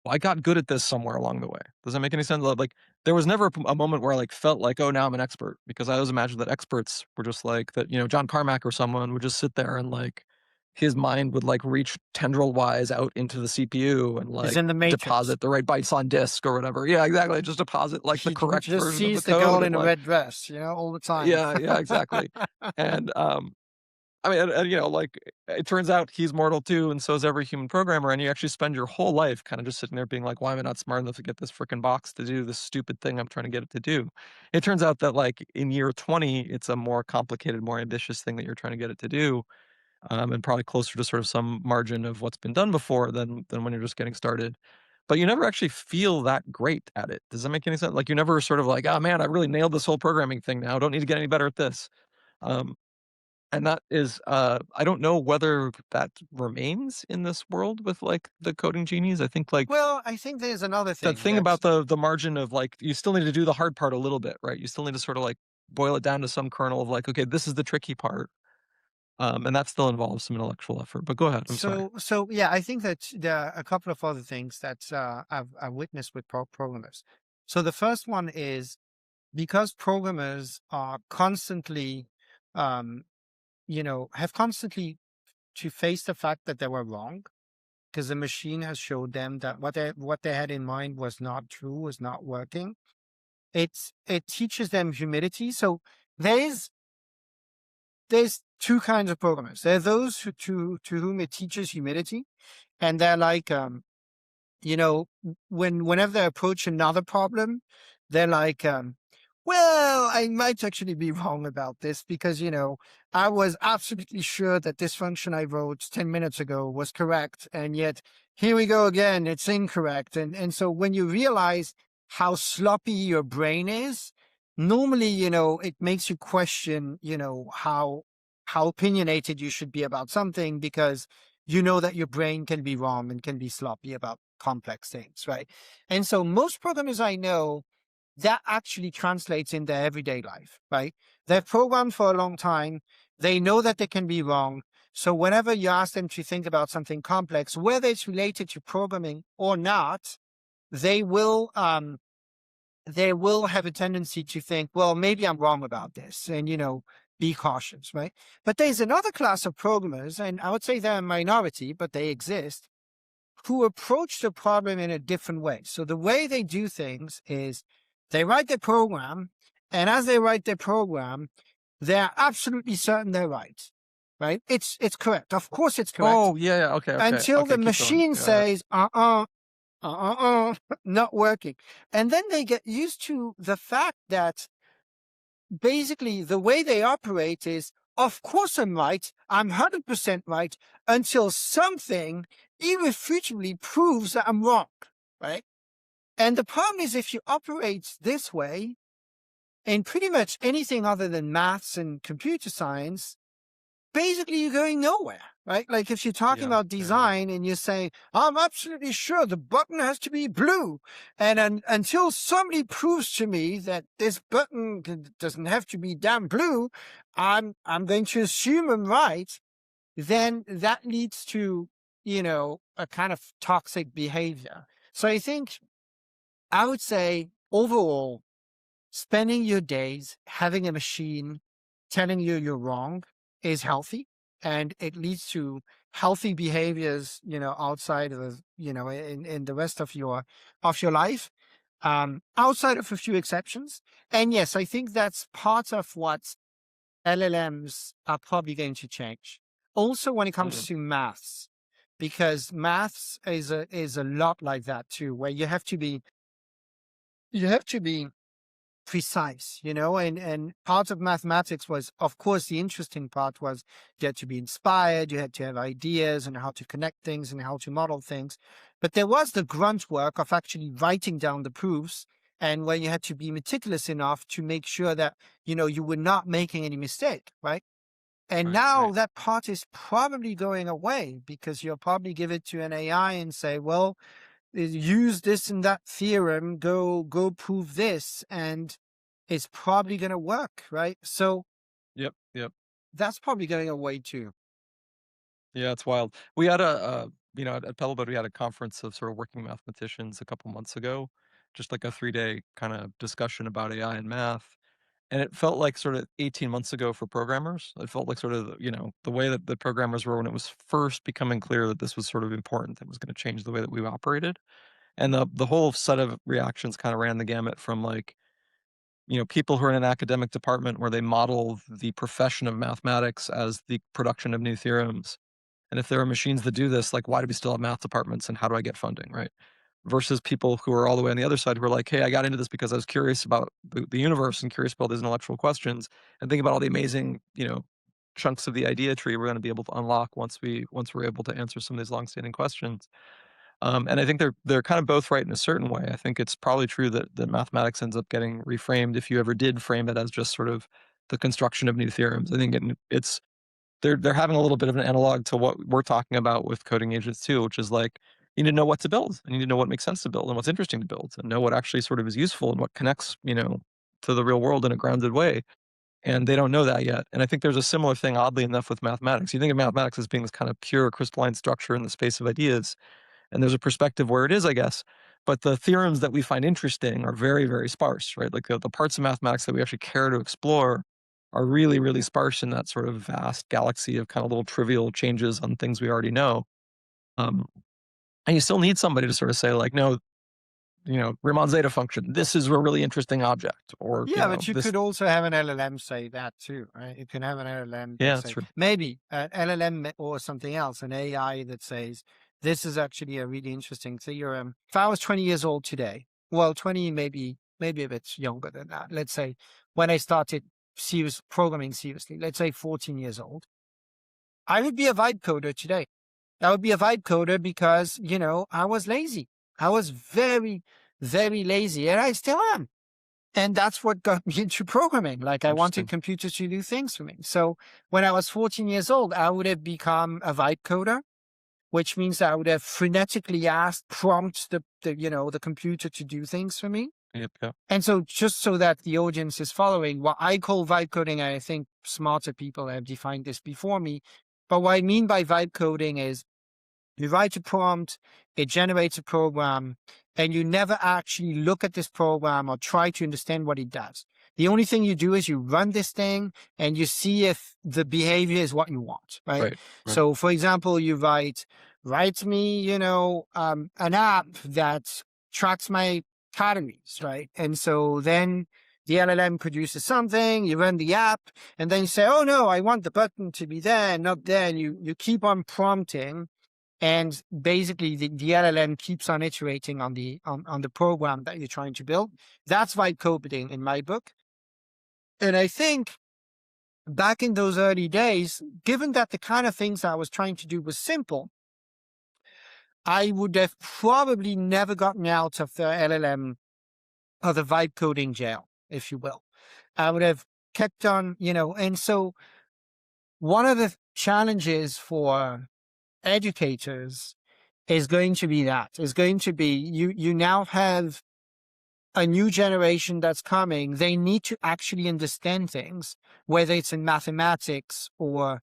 well, I got good at this somewhere along the way. Does that make any sense? Like, there was never a moment where I like felt like, oh, now I'm an expert, because I always imagined that experts were just like that. John Carmack or someone would just sit there and like his mind would like reach tendril wise out into the CPU and Is like in the Matrix. deposit the right bytes on disk or whatever. Yeah, exactly. Just deposit like the He correct just version of the sees the code girl and in a like, red dress, all the time. yeah, yeah, exactly. And I mean, like it turns out he's mortal too, and so is every human programmer. And you actually spend your whole life kind of just sitting there being like, why am I not smart enough to get this freaking box to do this stupid thing I'm trying to get it to do? It turns out that like in year 20, it's a more complicated, more ambitious thing that you're trying to get it to do, and probably closer to sort of some margin of what's been done before than when you're just getting started. But you never actually feel that great at it. Does that make any sense? Like you never sort of like, oh man, I really nailed this whole programming thing now. I don't need to get any better at this. Um, and that is, I don't know whether that remains in this world with like the coding genies. I think like Well, I think there's another that thing thing that about the margin of like you still need to do the hard part a little bit, right? You still need to sort of like boil it down to some kernel of like, okay, this is the tricky part. And that still involves some intellectual effort. But go ahead. I'm sorry. so yeah, I think that there are a couple of other things that I've witnessed with programmers. So the first one is because programmers are constantly, um, have constantly to face the fact that they were wrong because the machine has showed them that what they had in mind was not true, was not working. It teaches them humility. So there's there's two kinds of programmers. There are those to whom it teaches humility, and they're like, whenever they approach another problem, they're like, well, I might actually be wrong about this because, I was absolutely sure that this function I wrote 10 minutes ago was correct. And yet here we go again, it's incorrect. And so when you realize how sloppy your brain is, normally, it makes you question, how opinionated you should be about something because you know that your brain can be wrong and can be sloppy about complex things, right? And so most programmers I know, that actually translates in their everyday life, right? They've programmed for a long time. They know that they can be wrong. So whenever you ask them to think about something complex, whether it's related to programming or not, they will have a tendency to think, well, maybe I'm wrong about this, and be cautious, right? But there's another class of programmers, and I would say they're a minority, but they exist, who approach the problem in a different way. So the way they do things is they write their program, and as they write their program, they're absolutely certain they're right, right? It's correct. Of course it's correct Oh, yeah, yeah, okay, okay, until the okay, keep going. machine Got it. says, not working. And then they get used to the fact that basically the way they operate is, of course I'm right, I'm 100% right, until something irrefutably proves that I'm wrong, right? And the problem is if you operate this way in pretty much anything other than maths and computer science, basically you're going nowhere, right? Like if you're talking Yeah, about yeah, yeah. design and you're saying, I'm absolutely sure the button has to be blue. And until somebody proves to me that this button doesn't have to be damn blue, I'm going to assume I'm right. Then that leads to, a kind of toxic behavior. So I would say overall, spending your days having a machine telling you you're wrong is healthy, and it leads to healthy behaviors, outside of, in the rest of your life, outside of a few exceptions. And yes, I think that's part of what LLMs are probably going to change. Also, when it comes Mhm. to maths, because maths is a lot like that too, where you have to be precise, and part of mathematics was, of course, the interesting part was you had to be inspired, you had to have ideas and how to connect things and how to model things. But there was the grunt work of actually writing down the proofs, and where you had to be meticulous enough to make sure that, you were not making any mistake, right? And Right, now right. that part is probably going away because you'll probably give it to an AI and say, well, use this and that theorem, go prove this, and it's probably going to work, right? So Yep, yep. that's probably going away too. Yeah, it's wild. We had at Pebblebud, we had a conference of sort of working mathematicians a couple months ago, just like a 3-day kind of discussion about AI and math. And it felt like sort of 18 months ago for programmers. It felt like sort of, the way that the programmers were when it was first becoming clear that this was sort of important, that was going to change the way that we operated. And the whole set of reactions kind of ran the gamut from like, people who are in an academic department where they model the profession of mathematics as the production of new theorems. And if there are machines that do this, like, why do we still have math departments and how do I get funding, right? Versus people who are all the way on the other side who are like, hey, I got into this because I was curious about the universe and curious about these intellectual questions and think about all the amazing, chunks of the idea tree we're going to be able to unlock once we're able to answer some of these long-standing questions. And I think they're kind of both right in a certain way. I think it's probably true that mathematics ends up getting reframed if you ever did frame it as just sort of the construction of new theorems. I think it's they're having a little bit of an analog to what we're talking about with coding agents too, which is like you need to know what to build, and you need to know what makes sense to build and what's interesting to build, and know what actually sort of is useful and what connects, to the real world in a grounded way. And they don't know that yet. And I think there's a similar thing, oddly enough, with mathematics. You think of mathematics as being this kind of pure crystalline structure in the space of ideas, and there's a perspective where it is, I guess. But the theorems that we find interesting are very, very sparse, right? Like the parts of mathematics that we actually care to explore are really, really sparse in that sort of vast galaxy of kind of little trivial changes on things we already know. Um, and you still need somebody to sort of say, like, no, Riemann zeta function, this is a really interesting object, or, Yeah, but you this, could also have an LLM say that too, right? You can have an LLM yeah, that that's say true. maybe an LLM or something else, an AI that says this is actually a really interesting theorem. If I was 20 years old today, well, 20 maybe a bit younger than that. Let's say when I started programming seriously, let's say 14 years old, I would be a vibe coder today. I would be a vibe coder because, I was lazy. I was very, very lazy, and I still am. And that's what got me into programming. Like I wanted Interesting. computers to do things for me. So when I was 14 years old, I would have become a vibe coder, which means I would have frenetically prompt the computer to do things for me. Yep, yep. And so just so that the audience is following, what I call vibe coding, I think smarter people have defined this before me. But what I mean by vibe coding is you write a prompt, it generates a program, and you never actually look at this program or try to understand what it does. The only thing you do is you run this thing and you see if the behavior is what you want, right? Right, right. So, for example, you write me, an app that tracks my calories, right? And so then the LLM produces something, you run the app, and then you say, oh no, I want the button to be there, not there. And you keep on prompting. And basically the LLM keeps on iterating on the program that you're trying to build. That's vibe coding in my book. And I think back in those early days, given that the kind of things I was trying to do was simple, I would have probably never gotten out of the LLM or the vibe coding jail, if you will. I would have kept on, and so one of the challenges for educators is going to be you now have a new generation that's coming. They need to actually understand things, whether it's in mathematics or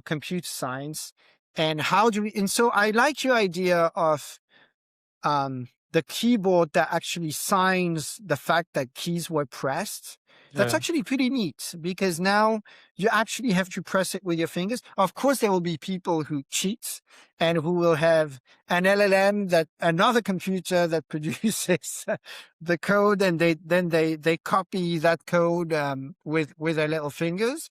computer science. And so I like your idea of the keyboard that actually signs the fact that keys were pressed. That's Yeah. actually pretty neat, because now you actually have to press it with your fingers. Of course, there will be people who cheat and who will have an LLM, another computer that produces the code, and they copy that code with their little fingers.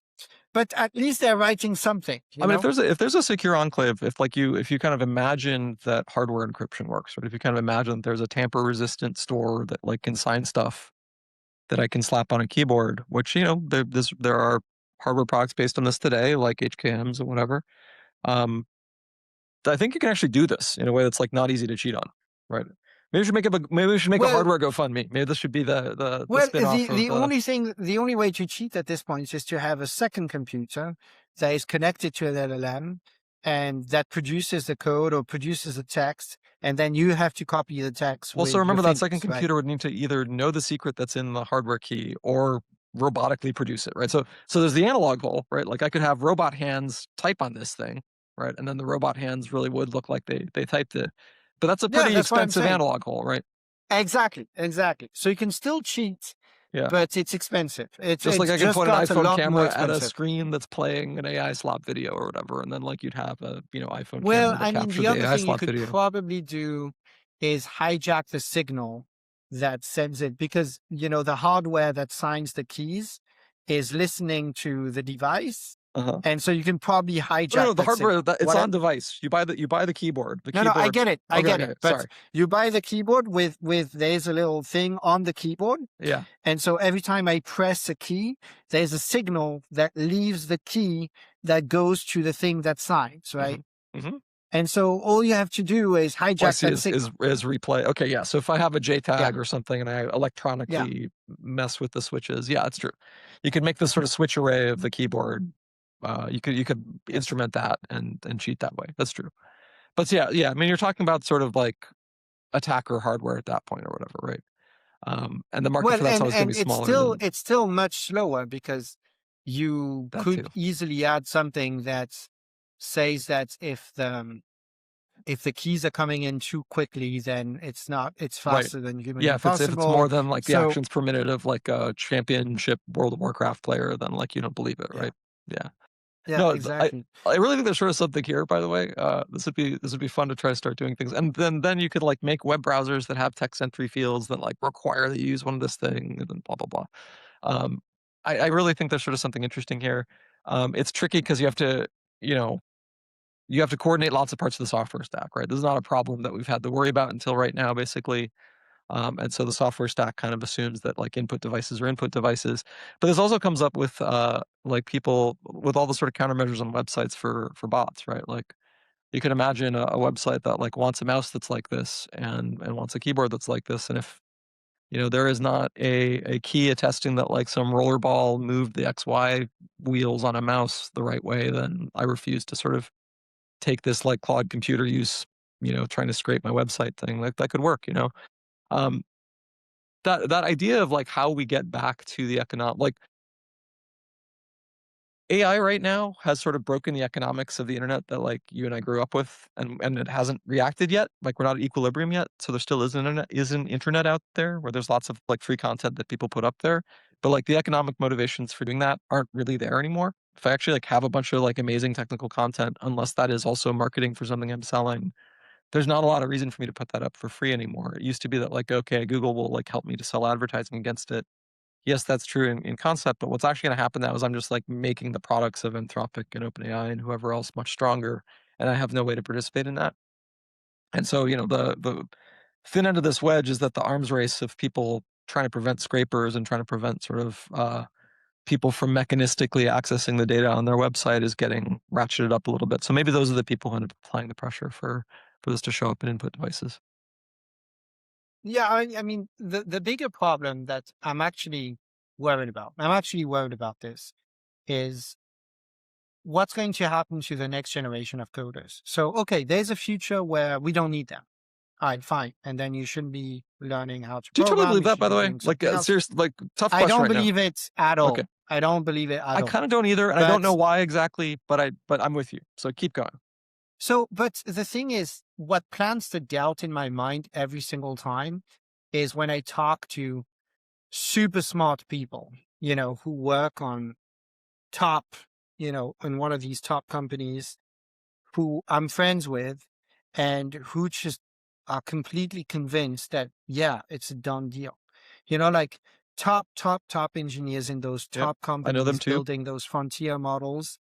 But at least they're writing something. I mean, if there's a secure enclave, if you kind of imagine that hardware encryption works, right? If you kind of imagine that there's a tamper-resistant store that like can sign stuff that I can slap on a keyboard, which there are hardware products based on this today, like HKMs or whatever. I think you can actually do this in a way that's like not easy to cheat on, right? Maybe we should make a Well, hardware GoFundMe. Maybe this should be the Well, spin-off of the only way to cheat at this point is to have a second computer that is connected to an LLM and that produces the code or produces the text, and then you have to copy the text. Well, with so remember your that second fingers, right? computer would need to either know the secret that's in the hardware key or robotically produce it, right? So there's the analog hole, right? Like I could have robot hands type on this thing, right? And then the robot hands really would look like they typed it. But that's a Yeah, pretty that's what I'm expensive saying. analog hole, right? Exactly. So you can still cheat, Yeah. but it's expensive. Just like It's I can just point an got a iPhone lot more camera at a expensive. screen that's playing an AI slop video or whatever, and then like you'd have a iPhone Well, camera to I mean, capture the the other AI thing you slop could video. probably do is hijack the signal that sends it, because, the hardware that signs the keys is listening to the device. Uh-huh. And so you can probably No, hijack no, the that hardware signal. it's on device. You buy the keyboard. The No, I keyboard. get it. I Okay, get okay, it. But sorry. you buy the keyboard with there's a little thing on the keyboard. Yeah. And so every time I press a key, there's a signal that leaves the key that goes to the thing that signs, right? Mm-hmm. Mm-hmm. And so all you have to do is Well, I hijack see that is signal. replay. Okay, yeah. So if I have a Yeah. JTAG or something and I Yeah. electronically mess with the switches, yeah, it's true. You could make this sort of switch array of the keyboard. You could Yes. instrument that and cheat that way. That's true. But yeah. I mean, you're talking about sort of like attacker hardware at that point or whatever, right? And the market Well, for that's always going to and be smaller than it's still much slower, because you that too. could easily add something that says that if the keys are coming in too quickly, then it's Right. faster than Yeah, humanly if it's more possible. than like the So actions per minute of like a championship World of Warcraft player, then like you don't believe it, yeah, right? Yeah. yeah, No, exactly. I really think there's sort of something here, by the way. This would be fun to try to start doing things. And then you could like make web browsers that have text entry fields that like require that you use one of this thing and then blah blah blah. Um, I really think there's sort of something interesting here. It's tricky because you know, you have to coordinate lots of parts of the software stack, right? This is not a problem that we've had to worry about until right now, basically. And so the software stack kind of assumes that like input devices are input devices. But this also comes up with like people with all the sort of countermeasures on websites for bots, right? Like you can imagine a website that like wants a mouse that's like this and wants a keyboard that's like this. And if there is not a key attesting that like some rollerball moved the XY wheels on a mouse the right way, then I refuse to sort of take this like Claude computer use, trying to scrape my website thing. Like that could work. Um, that idea of like how we get back to the economic, like AI right now has sort of broken the economics of the internet that like you and I grew up with, and it hasn't reacted yet. Like we're not at equilibrium yet, so there still is an internet out there where there's lots of like free content that people put up there, but like the economic motivations for doing that aren't really there anymore. If I actually like have a bunch of like amazing technical content, unless that is also marketing for something I'm selling, there's not a lot of reason for me to put that up for free anymore. It used to be that like, okay, Google will like help me to sell advertising against it. Yes, that's true in concept, but what's actually gonna happen now is I'm just like making the products of Anthropic and OpenAI and whoever else much stronger, and I have no way to participate in that. And so, the thin end of this wedge is that the arms race of people trying to prevent scrapers and trying to prevent sort of people from mechanistically accessing the data on their website is getting ratcheted up a little bit. So maybe those are the people who end up applying the pressure for this to show up in input devices. Yeah, I mean, the bigger problem that I'm actually worried about this, is what's going to happen to the next generation of coders. So, okay, there's a future where we don't need them. All right, fine. And then you shouldn't be learning how to Do you totally program. believe You that, should by be the way? doing Like, something else. serious, like, tough I question don't right now. believe it at Okay. all. I don't believe it at I all. kind of don't either, and I don't know But why exactly, but I'm with you. So keep going. but the thing is, what plants the doubt in my mind every single time is when I talk to super smart people, who work on top, in one of these top companies, who I'm friends with, and who just are completely convinced that, yeah, it's a done deal. Like top engineers in those Yep, top I know them companies too. building those frontier models,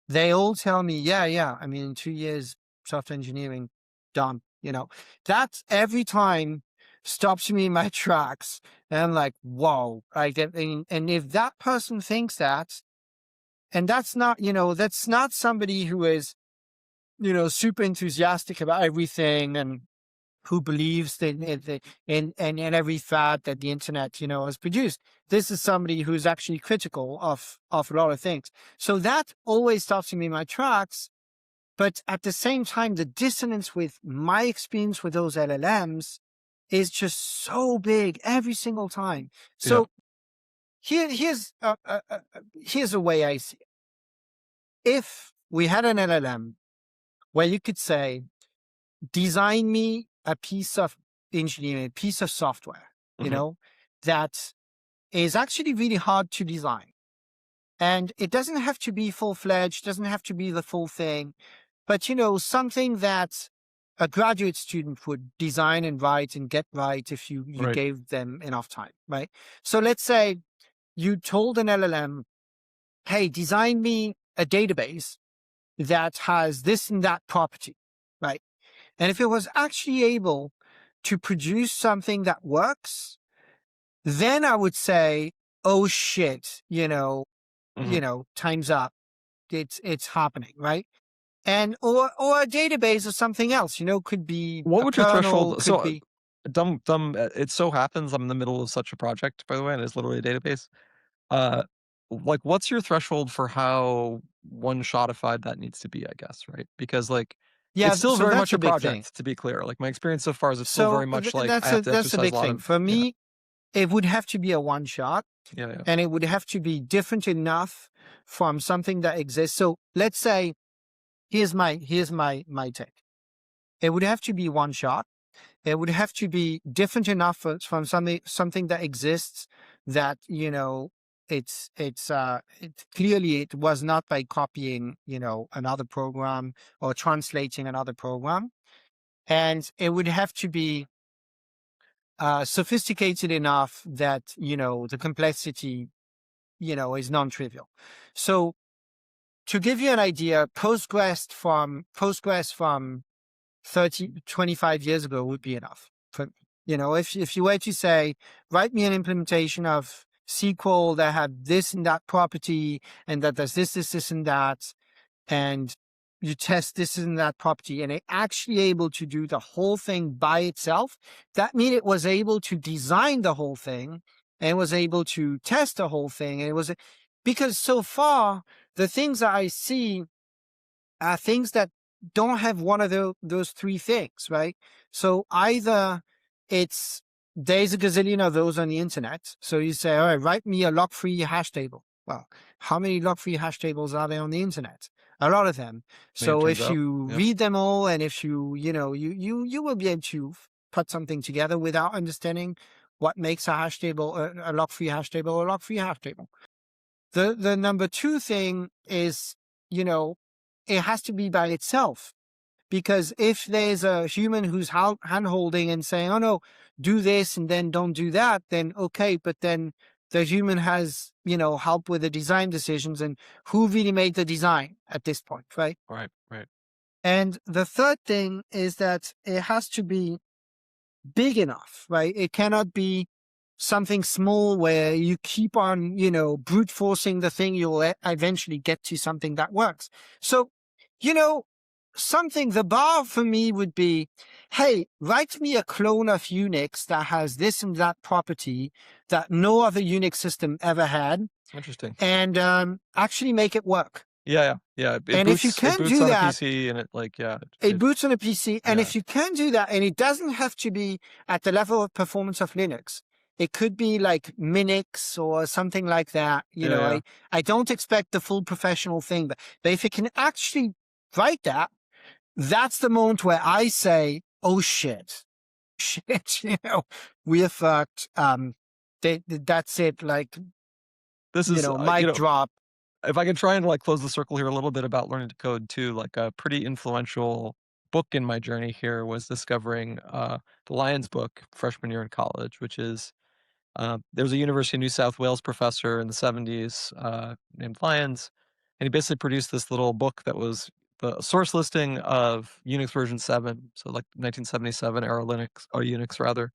they all tell me, yeah, yeah. I mean, in 2 years, software engineering done. That's every time stops me in my tracks. And I'm like, whoa. Like, and if that person thinks that, and that's not somebody who is, super enthusiastic about everything, and who believes in every fad that the internet, has produced. This is somebody who's actually critical of a lot of things. So that always stops me in my tracks. But at the same time, the dissonance with my experience with those LLMs is just so big every single time. Yeah. So here's a way I see it. If we had an LLM where you could say, design me a piece of engineering, a piece of software, Hmm. that is actually really hard to design. And it doesn't have to be full-fledged, doesn't have to be the full thing, but, something that a graduate student would design and write and get right if you Right. gave them enough time, right? So let's say you told an LLM, hey, design me a database that has this and that property, right? And if it was actually able to produce something that works, then I would say, oh shit, Hmm. time's up. It's happening, right? And or a database or something else, could be What a would your kernel, threshold? could So, be. it so happens I'm in the middle of such a project, by the way, and it's literally a database. Uh, like, what's your threshold for how one-shotified that needs to be, I guess, right? Because, like, it's Yeah, still so very that's much a a big thing. project, to be clear. Like, my experience so far is it's still very So much like I that's have a to that's a exercise a big lot thing. of For yeah, me, it would have to be a one shot, yeah, yeah. and it would have to be different enough from something that exists. So let's say, here's my take. It would have to be one shot. It would have to be different enough from something that exists, that, clearly it was not by copying, another program or translating another program. And it would have to be sophisticated enough that, the complexity, is non-trivial. So to give you an idea, Postgres from 25 years ago would be enough. If you were to say, write me an implementation of SQL that had this and that property, and that does this, and that, and you test this and that property, and it actually able to do the whole thing by itself, that means it was able to design the whole thing and was able to test the whole thing. And it was, because so far, the things that I see are things that don't have one of those three things, right? So either it's, there's a gazillion of those on the internet. So you say, all right, write me a log-free hash table. Well, how many log-free hash tables are there on the internet? A lot of them. I mean, it So turns if out. you Yep. read them all, and if you will be able to put something together without understanding what makes a hash table, a log-free hash table, or a log-free hash table. The number two thing is, it has to be by itself. because if there's a human who's hand holding and saying, oh no, do this and then don't do that, then okay, but then the human has, help with the design decisions, and who really made the design at this point, right? Right, right. And the third thing is that it has to be big enough, right? It cannot be something small where you keep on, brute forcing the thing. You'll eventually get to something that works. So, the bar for me would be, hey, write me a clone of Unix that has this and that property that no other Unix system ever had, Interesting. and actually make it work. Yeah. And if you can do on a that, PC, and it boots on a PC. And Yeah. if you can do that, and it doesn't have to be at the level of performance of Linux, it could be like Minix or something like that. I don't expect the full professional thing, but if it can actually write that, that's the moment where I say, oh shit, we are fucked. That's it. Like, this is, mic drop. If I can try and like close the circle here a little bit about learning to code too, like a pretty influential book in my journey here was discovering the Lyons book freshman year in college, which is there was a University of New South Wales professor in the 70s named Lyons, and he basically produced this little book that was the source listing of Unix version 7, so like 1977 era Linux, or Unix rather,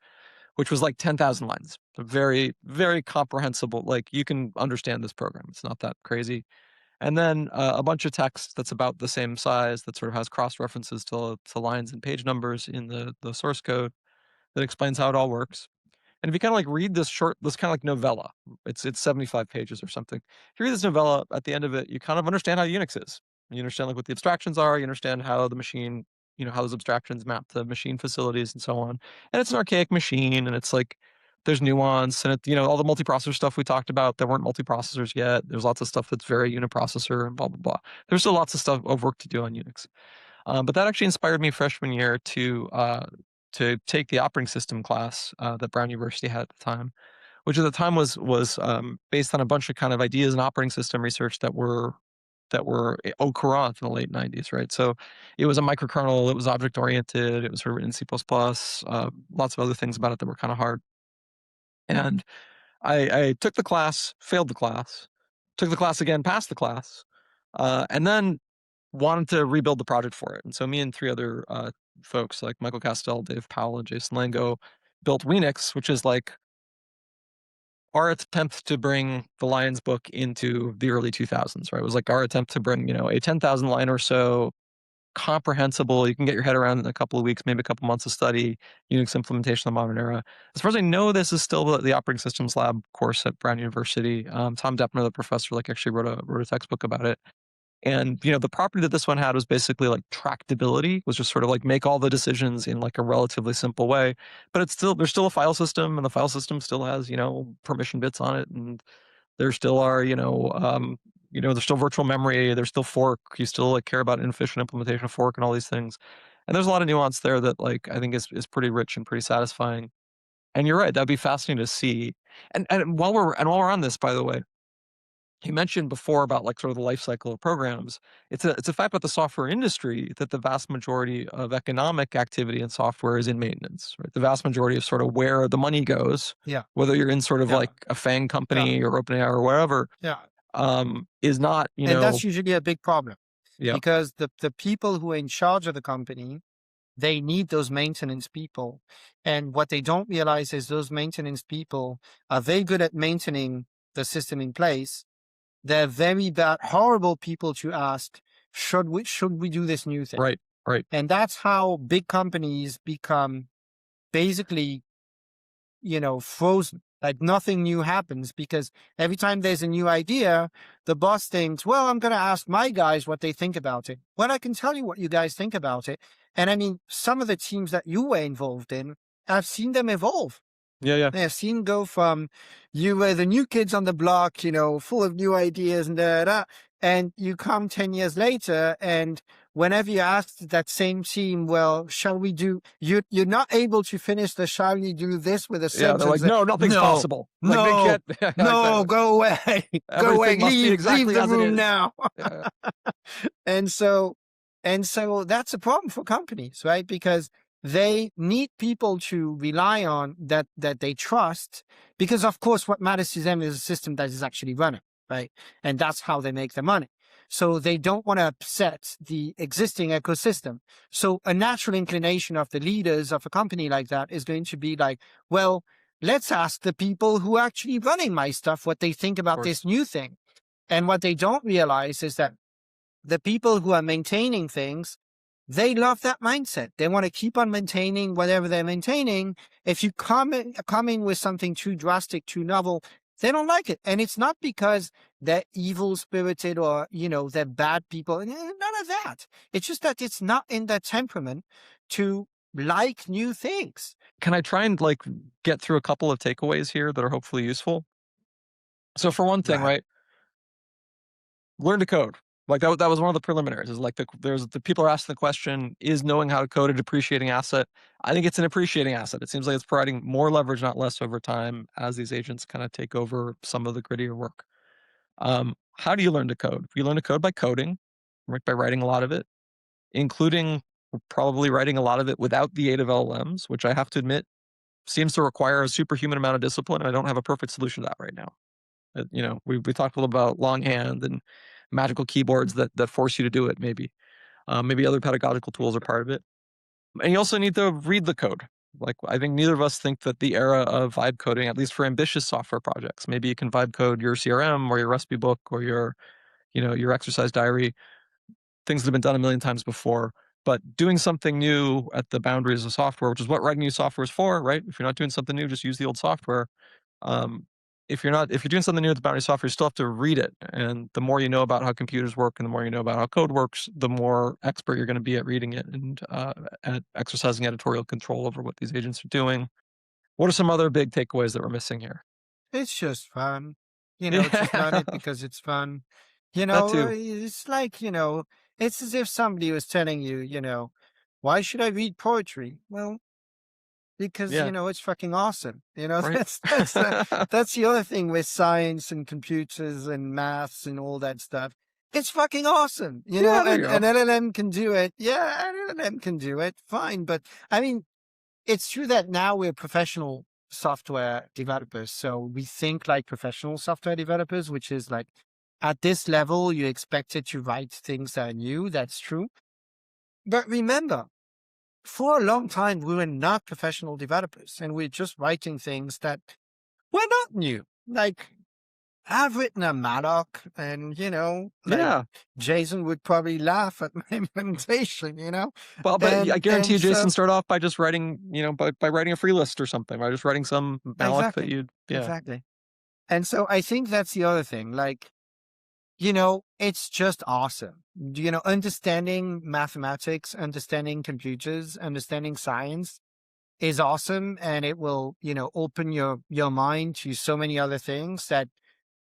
which was like 10,000 lines. A very, very comprehensible, like you can understand this program. It's not that crazy. And then a bunch of text that's about the same size that sort of has cross references to lines and page numbers in the source code that explains how it all works. And if you kind of like read this kind of like novella, it's 75 pages or something. If you read this novella, at the end of it, you kind of understand how Unix is. You understand like what the abstractions are. You understand how the machine, how those abstractions map to machine facilities and so on. And it's an archaic machine, and it's like there's nuance, and all the multiprocessor stuff we talked about, there weren't multiprocessors yet. There's lots of stuff that's very uniprocessor and blah blah blah. There's still lots of work to do on Unix. But that actually inspired me freshman year to take the operating system class that Brown University had at the time, which at the time was based on a bunch of kind of ideas and operating system research that were au courant in the late 90s, right? So it was a microkernel, it was object oriented, it was sort of written in C++, lots of other things about it that were kind of hard. And I took the class, failed the class, took the class again, passed the class, and then wanted to rebuild the project for it. And so me and three other folks like Michael Castell, Dave Powell, and Jason Lango built Weenix, which is like our attempt to bring the Lyons book into the early 2000s, right? It was like our attempt to bring, a 10,000 line or so comprehensible, you can get your head around in a couple of weeks, maybe a couple months of study, Unix implementation of the modern era. As far as I know, this is still the operating systems lab course at Brown University. Tom Deppner, the professor, actually wrote a textbook about it. And, the property that this one had was basically like tractability, was just sort of like make all the decisions in like a relatively simple way. But there's still a file system, and the file system still has, permission bits on it. And there still are, there's still virtual memory, there's still fork. You still like care about inefficient implementation of fork and all these things. And there's a lot of nuance there that like I think is pretty rich and pretty satisfying. And you're right, that'd be fascinating to see. And while we're on this, by the way, you mentioned before about like sort of the life cycle of programs. It's a fact about the software industry that the vast majority of economic activity in software is in maintenance, right? The vast majority of sort of where the money goes, whether you're in sort of like a FANG company or OpenAI or wherever, is not, And that's usually a big problem because the people who are in charge of the company, they need those maintenance people. And what they don't realize is those maintenance people are very good at maintaining the system in place. They're very bad, horrible people to ask, should we do this new thing? Right. And that's how big companies become basically, frozen. Like nothing new happens because every time there's a new idea, the boss thinks, well, I'm going to ask my guys what they think about it. Well, I can tell you what you guys think about it. And I mean, some of the teams that you were involved in, I've seen them evolve. I've seen go from you were the new kids on the block, full of new ideas and you come 10 years later, and whenever you ask that same team, well, shall we do, you're not able to finish the shall we do this with a sentence. They're like, no, nothing's possible. No, exactly. Go away. Go away. Leave the room now. And so And so that's a problem for companies, right? Because they need people to rely on that they trust, because of course what matters to them is a system that is actually running, right? And that's how they make their money. So they don't want to upset the existing ecosystem. So a natural inclination of the leaders of a company like that is going to be like, well, let's ask the people who are actually running my stuff what they think Of about course. this new thing. And what they don't realize is that the people who are maintaining things, they love that mindset. They want to keep on maintaining whatever they're maintaining. If you come in with something too drastic, too novel, they don't like it. And it's not because they're evil spirited or, they're bad people. None of that. It's just that it's not in their temperament to like new things. Can I try and like get through a couple of takeaways here that are hopefully useful? So for one thing, Right. right, learn to code. Like that was one of the preliminaries. Is like there's the people are asking the question: is knowing how to code a depreciating asset? I think it's an appreciating asset. It seems like it's providing more leverage, not less, over time as these agents kind of take over some of the grittier work. How do you learn to code? You learn to code by coding, right? By writing a lot of it, including probably writing a lot of it without the aid of LLMs, which I have to admit seems to require a superhuman amount of discipline. And I don't have a perfect solution to that right now. We talked a little about longhand and magical keyboards that force you to do it. Maybe other pedagogical tools are part of it. And you also need to read the code. Like I think neither of us think that the era of vibe coding, at least for ambitious software projects, maybe you can vibe code your CRM or your recipe book or your exercise diary, things that have been done a million times before. But doing something new at the boundaries of software, which is what writing new software is for, right? If you're not doing something new, just use the old software. Um, if you're doing something new with the boundary software, you still have to read it. And the more you know about how computers work and the more you know about how code works, the more expert you're going to be at reading it and at exercising editorial control over what these agents are doing. What are some other big takeaways that we're missing here? It's just fun. Just learn Yeah, it because it's fun. that too. It's like, it's as if somebody was telling you, why should I read poetry? Well, because, Yeah, it's fucking awesome. right. That's the other thing with science and computers and maths and all that stuff. It's fucking awesome, Yeah, there you and go. an LLM can do it. Yeah, an LLM can do it. Fine. But I mean, it's true that now we're professional software developers. So we think like professional software developers, which is like at this level, you're expected to write things that are new. That's true. But remember, for a long time, we were not professional developers and we're just writing things that were not new. Like I've written a malloc and, like Yeah. Jason would probably laugh at my implementation, Well, but I guarantee and you, Jason so started off by just writing, by writing a free list or something, by just writing some malloc that exactly, yeah. exactly. And so I think that's the other thing. Like, it's just awesome. Understanding mathematics, understanding computers, understanding science is awesome. And it will, open your mind to so many other things that,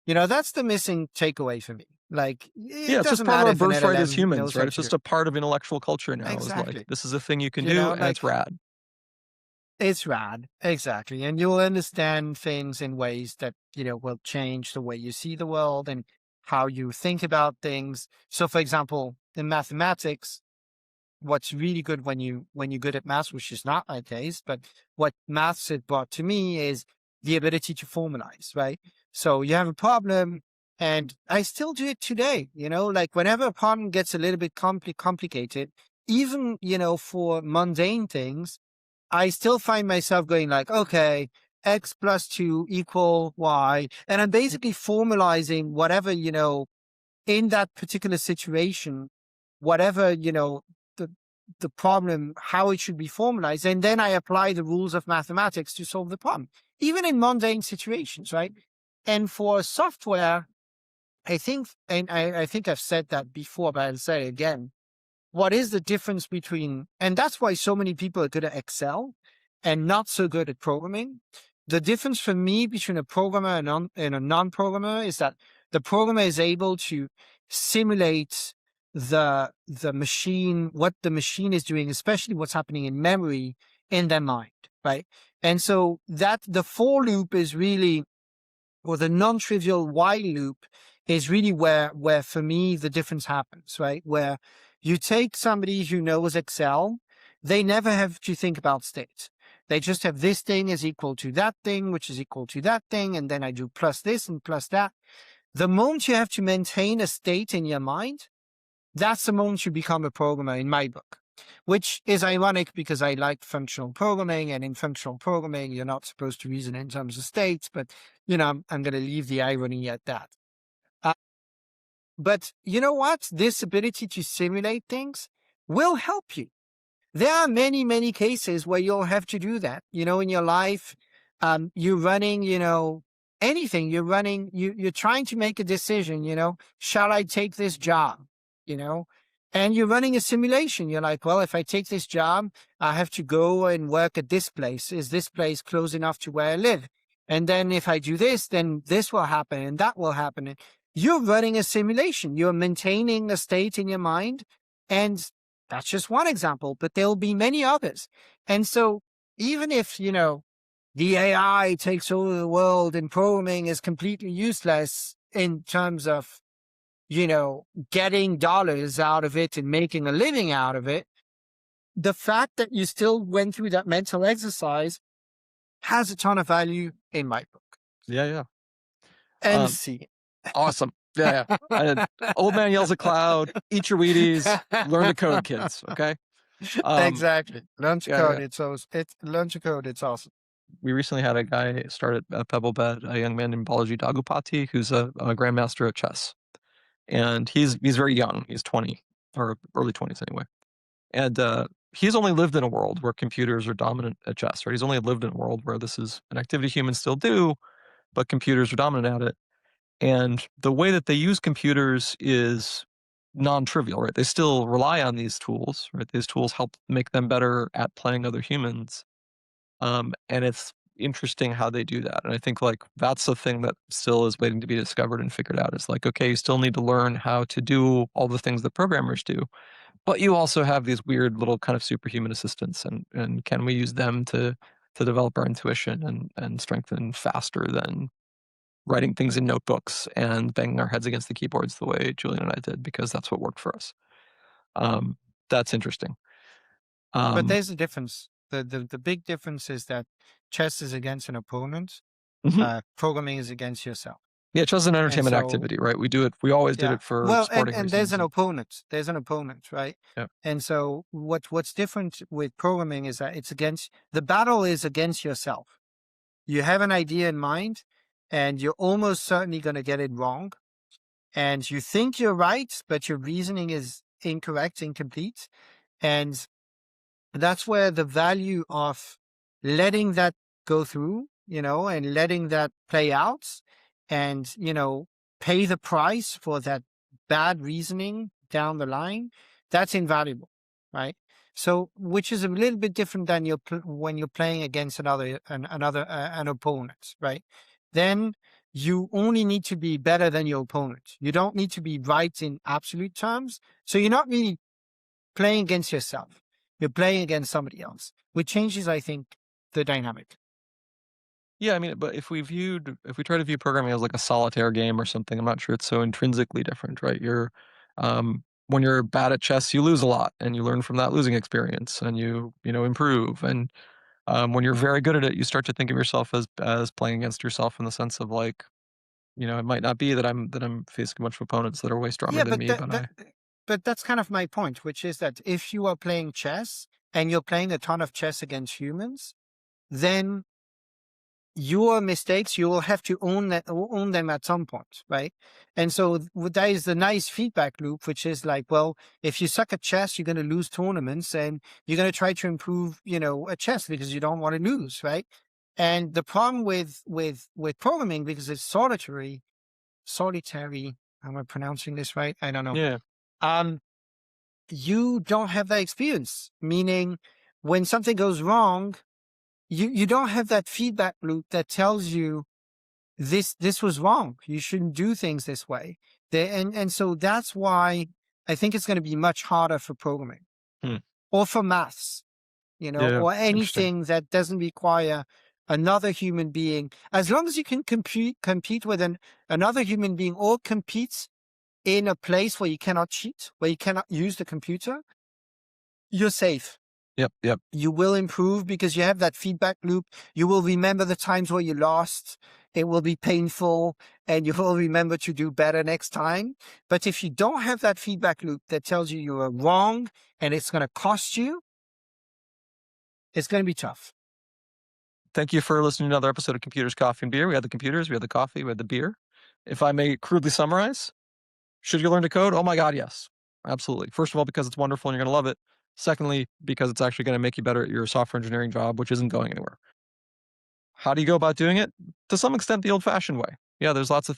that's the missing takeaway for me. Like, Yeah, it it's just doesn't part of matter our if an birthright as LLM humans, knows how right? It's to do just it. a part of intellectual culture now is like, Exactly. this is a thing you can do and it's Like rad. it's rad. Exactly. And you'll understand things in ways that, will change the way you see the world and how you think about things. So for example, in mathematics, what's really good when you're good at maths, which is not my case, but what maths had brought to me is the ability to formalize, right? So you have a problem, and I still do it today, like whenever a problem gets a little bit complicated, even, for mundane things, I still find myself going like, okay, x plus 2 equal y. And I'm basically formalizing whatever, in that particular situation, whatever, the, the problem, how it should be formalized. And then I apply the rules of mathematics to solve the problem, even in mundane situations, right? And for software, I think, and I think I've said that before, but I'll say it again. What is the difference between, and that's why so many people are good at Excel and not so good at programming. The difference for me between a programmer and a non-programmer is that the programmer is able to simulate the machine, what the machine is doing, especially what's happening in memory in their mind, right? And so that the for loop is really, or the non-trivial while loop is really where for me the difference happens, right? Where You take somebody who knows Excel, they never have to think about states. They just have this thing is equal to that thing, which is equal to that thing, and then I do plus this and plus that. The moment you have to maintain a state in your mind, that's the moment you become a programmer in my book, which is ironic because I like functional programming, and in functional programming, you're not supposed to reason in terms of states, but I'm going to leave the irony at that. Uh, but you know what? This ability to simulate things will help you. There are many, many cases where you'll have to do that, in your life. You're running, anything you're trying to make a decision, shall I take this job, you know, and you're running a simulation. You're like, well, if I take this job, I have to go and work at this place. Is this place close enough to where I live? And then if I do this, then this will happen and that will happen. And you're running a simulation. You're maintaining a state in your mind. And that's just one example, but there'll be many others. And so even if, the AI takes over the world and programming is completely useless in terms of, getting dollars out of it and making a living out of it, the fact that you still went through that mental exercise has a ton of value in my book. Yeah, yeah. MC. Awesome. Yeah, yeah. Old man yells at cloud, eat your Wheaties, learn to code, kids. Okay. Exactly. Learn to code. Yeah. Learn to code. It's awesome. We recently had a guy start at Pebblebed, a young man named Balaji Dagupati, who's a grandmaster at chess. And he's very young. He's 20 or early 20s anyway. And he's only lived in a world where computers are dominant at chess, right? He's only lived in a world where this is an activity humans still do, but computers are dominant at it. And the way that they use computers is non-trivial, right? They still rely on these tools, right? These tools help make them better at playing other humans. And it's interesting how they do that. And I think like that's the thing that still is waiting to be discovered and figured out. Is like, okay, you still need to learn how to do all the things that programmers do, but you also have these weird little kind of superhuman assistants, and can we use them to develop our intuition and strengthen faster than writing things in notebooks and banging our heads against the keyboards the way Julien and I did, because that's what worked for us. That's interesting. But there's a difference. The big difference is that chess is against an opponent. Programming is against yourself. Yeah, chess is an entertainment activity, right? We do it. We always did it for sporting and reasons. there's an opponent. There's an opponent, right? Yeah. And so what's different with programming is that the battle is against yourself. You have an idea in mind, and you're almost certainly going to get it wrong. And you think you're right, but your reasoning is incorrect, incomplete. And that's where the value of letting that go through, and letting that play out, and, pay the price for that bad reasoning down the line, that's invaluable, right? So, which is a little bit different than when you're playing against an opponent, right? Then you only need to be better than your opponent. You don't need to be right in absolute terms. So you're not really playing against yourself. You're playing against somebody else, which changes, I think, the dynamic. Yeah, I mean, but if we try to view programming as like a solitaire game or something, I'm not sure it's so intrinsically different, right? When you're bad at chess, you lose a lot, and you learn from that losing experience, and you improve. And when you're very good at it, you start to think of yourself as playing against yourself in the sense of like, it might not be that I'm facing a bunch of opponents that are way stronger than me, but that's kind of my point, which is that if you are playing chess and you're playing a ton of chess against humans, then your mistakes, you will have to own them at some point, right? And so that is the nice feedback loop, which is like, well, if you suck at chess, you're going to lose tournaments, and you're going to try to improve, at chess because you don't want to lose, right? And the problem with programming, because it's solitary, am I pronouncing this right? I don't know. Yeah. You don't have that experience, meaning when something goes wrong, you don't have that feedback loop that tells you this was wrong. You shouldn't do things this way. And so that's why I think it's going to be much harder for programming or for maths, or anything that doesn't require another human being. As long as you can compete with another human being, or competes in a place where you cannot cheat, where you cannot use the computer, you're safe. Yep. Yep. You will improve because you have that feedback loop. You will remember the times where you lost. It will be painful and you will remember to do better next time. But if you don't have that feedback loop that tells you you are wrong and it's going to cost you, it's going to be tough. Thank you for listening to another episode of Computers, Coffee, and Beer. We had the computers, we had the coffee, we had the beer. If I may crudely summarize, should you learn to code? Oh my God, yes. Absolutely. First of all, because it's wonderful and you're going to love it. Secondly, because it's actually going to make you better at your software engineering job, which isn't going anywhere. How do you go about doing it? To some extent, the old-fashioned way. Yeah, there's lots of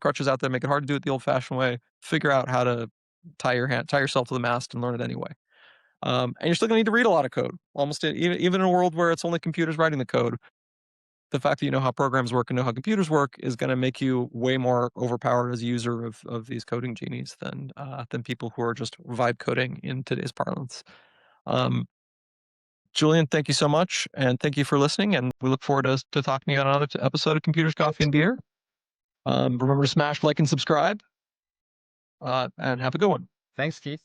crutches out there that make it hard to do it the old-fashioned way. Figure out how to tie yourself to the mast and learn it anyway. And you're still going to need to read a lot of code. Almost even in a world where it's only computers writing the code, the fact that you know how programs work and know how computers work is going to make you way more overpowered as a user of these coding genies than people who are just vibe coding in today's parlance. Julien, thank you so much, and thank you for listening. And we look forward to talking on another episode of Computers, Coffee, and Beer. Remember to smash like and subscribe, and have a good one. Thanks, Keith.